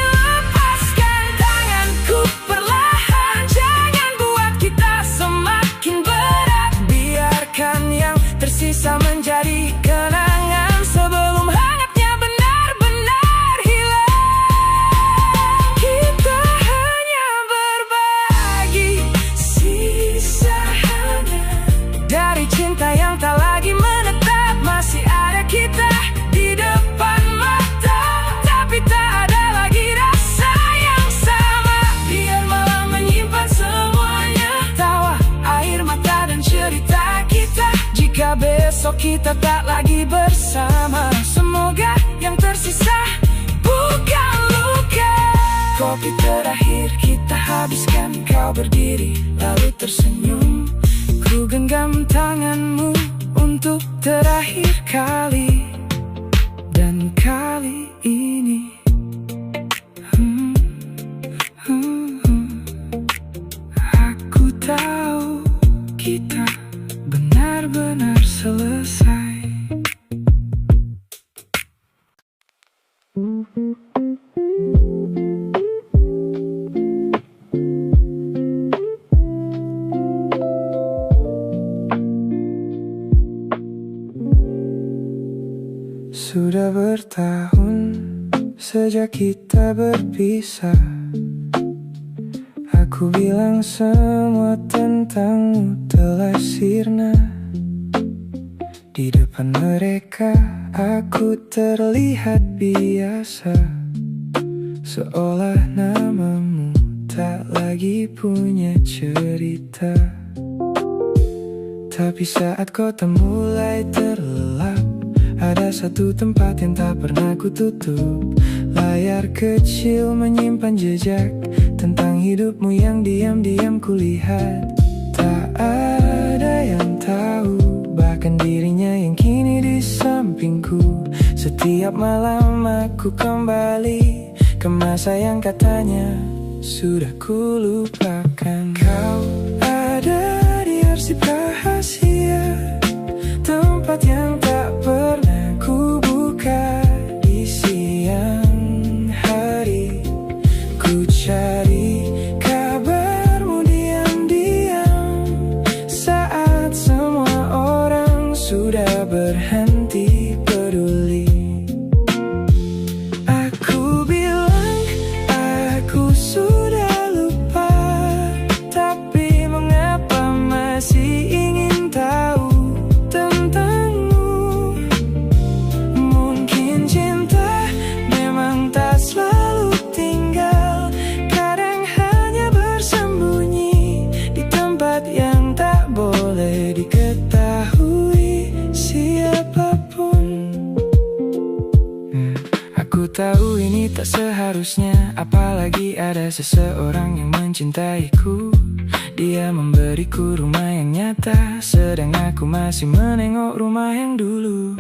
Lepaskan tanganku perlahan, jangan buat kita semakin berat. Biarkan yang tersisa menjadi kenangan sebelum hangatnya benar-benar hilang. Kita hanya berbagi sisa kita tak lagi bersama. Semoga yang tersisa bukan luka. Kopi terakhir kita habiskan, kau berdiri lalu tersenyum. Ku genggam tanganmu untuk terakhir kali. Dan kali ini aku tahu kita benar-benar selesai. Sudah bertahun sejak kita berpisah. Aku bilang semua tentangmu telah sirna. Di depan mereka aku terlihat biasa, seolah namamu tak lagi punya cerita. Tapi saat kota mulai terlelap, ada satu tempat yang tak pernah ku tutup. Layar kecil menyimpan jejak tentang hidupmu yang diam-diam kulihat. Tak ada yang tahu, bahkan dirinya yang kini di sampingku. Setiap malam aku kembali ke masa yang katanya sudah ku lupakan. Kau ada di arsip rahasia, tempat yang tak pernah ku buka. Di siang hari ku cari kabarmu diam-diam, saat semua orang sudah berhenti peduli. Aku bilang aku sudah lupa, tapi mengapa masih ingin tahu tentangmu. Mungkin cinta memang tak selalu tinggal, kadang hanya bersembunyi di tempat yang tak boleh diketahui siapapun. Aku tahu ini tak seharusnya, apalagi ada seseorang yang mencintaiku. Dia memberiku rumah yang nyata, sedang aku masih menengok rumah yang dulu.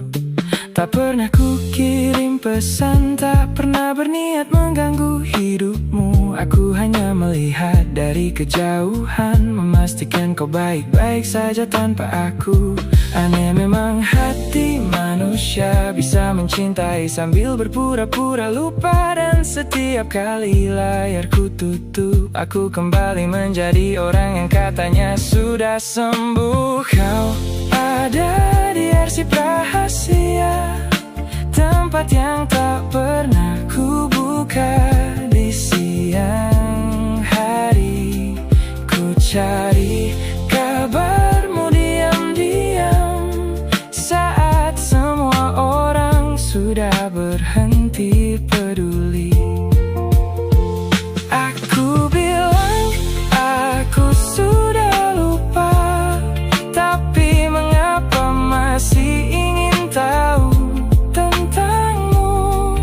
Tak pernah ku kirim pesan, tak pernah berniat mengganggu hidupmu. Aku hanya melihat dari kejauhan, memastikan kau baik-baik saja tanpa aku. Aneh memang hati manusia bisa mencintai sambil berpura-pura lupa. Dan setiap kali layarku tutup, aku kembali menjadi orang yang katanya sudah sembuh. Kau ada di arsip rahasia, tempat yang tak pernah ku buka. Di siang hari ku cari kabarmu diam-diam, saat semua orang sudah berhenti peduli. Aku bilang aku sudah lupa, tapi mengapa masih ingin tahu tentangmu.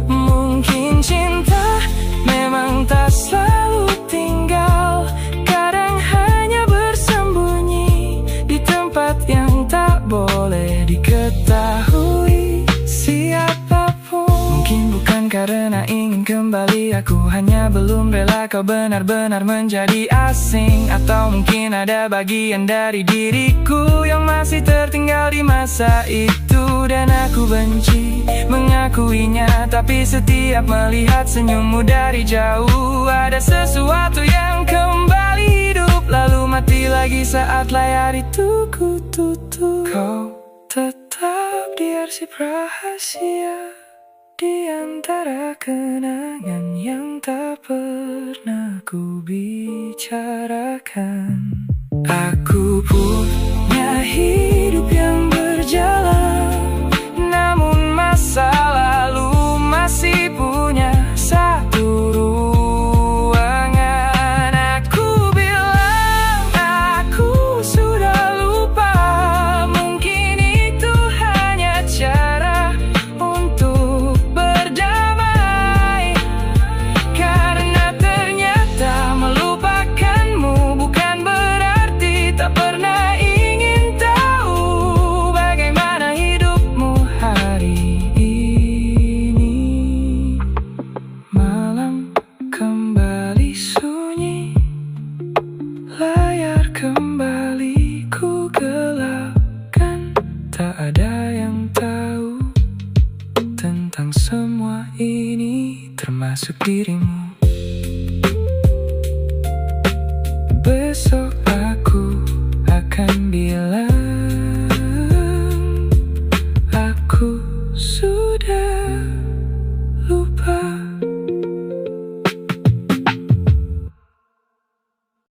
Mungkin cinta memang tak selalu tinggal, kadang hanya bersembunyi di tempat yang tak boleh diketahui siapapun. Mungkin bukan karena ingin kembali, aku hanya belum rela kau benar-benar menjadi asing. Atau mungkin ada bagian dari diriku yang masih tertinggal di masa itu. Dan aku benci mengakuinya, tapi setiap melihat senyummu dari jauh, ada sesuatu yang kembali hidup, lalu mati lagi saat layar itu ku tutup. Kau tetap di arsip rahasia, di antara kenangan yang tak pernah ku bicarakan. Aku punya hidup yang berjalan, namun masa lalu masih punya satu ruangan. Aku bilang aku sudah lupa, mungkin untuk dirimu. Besok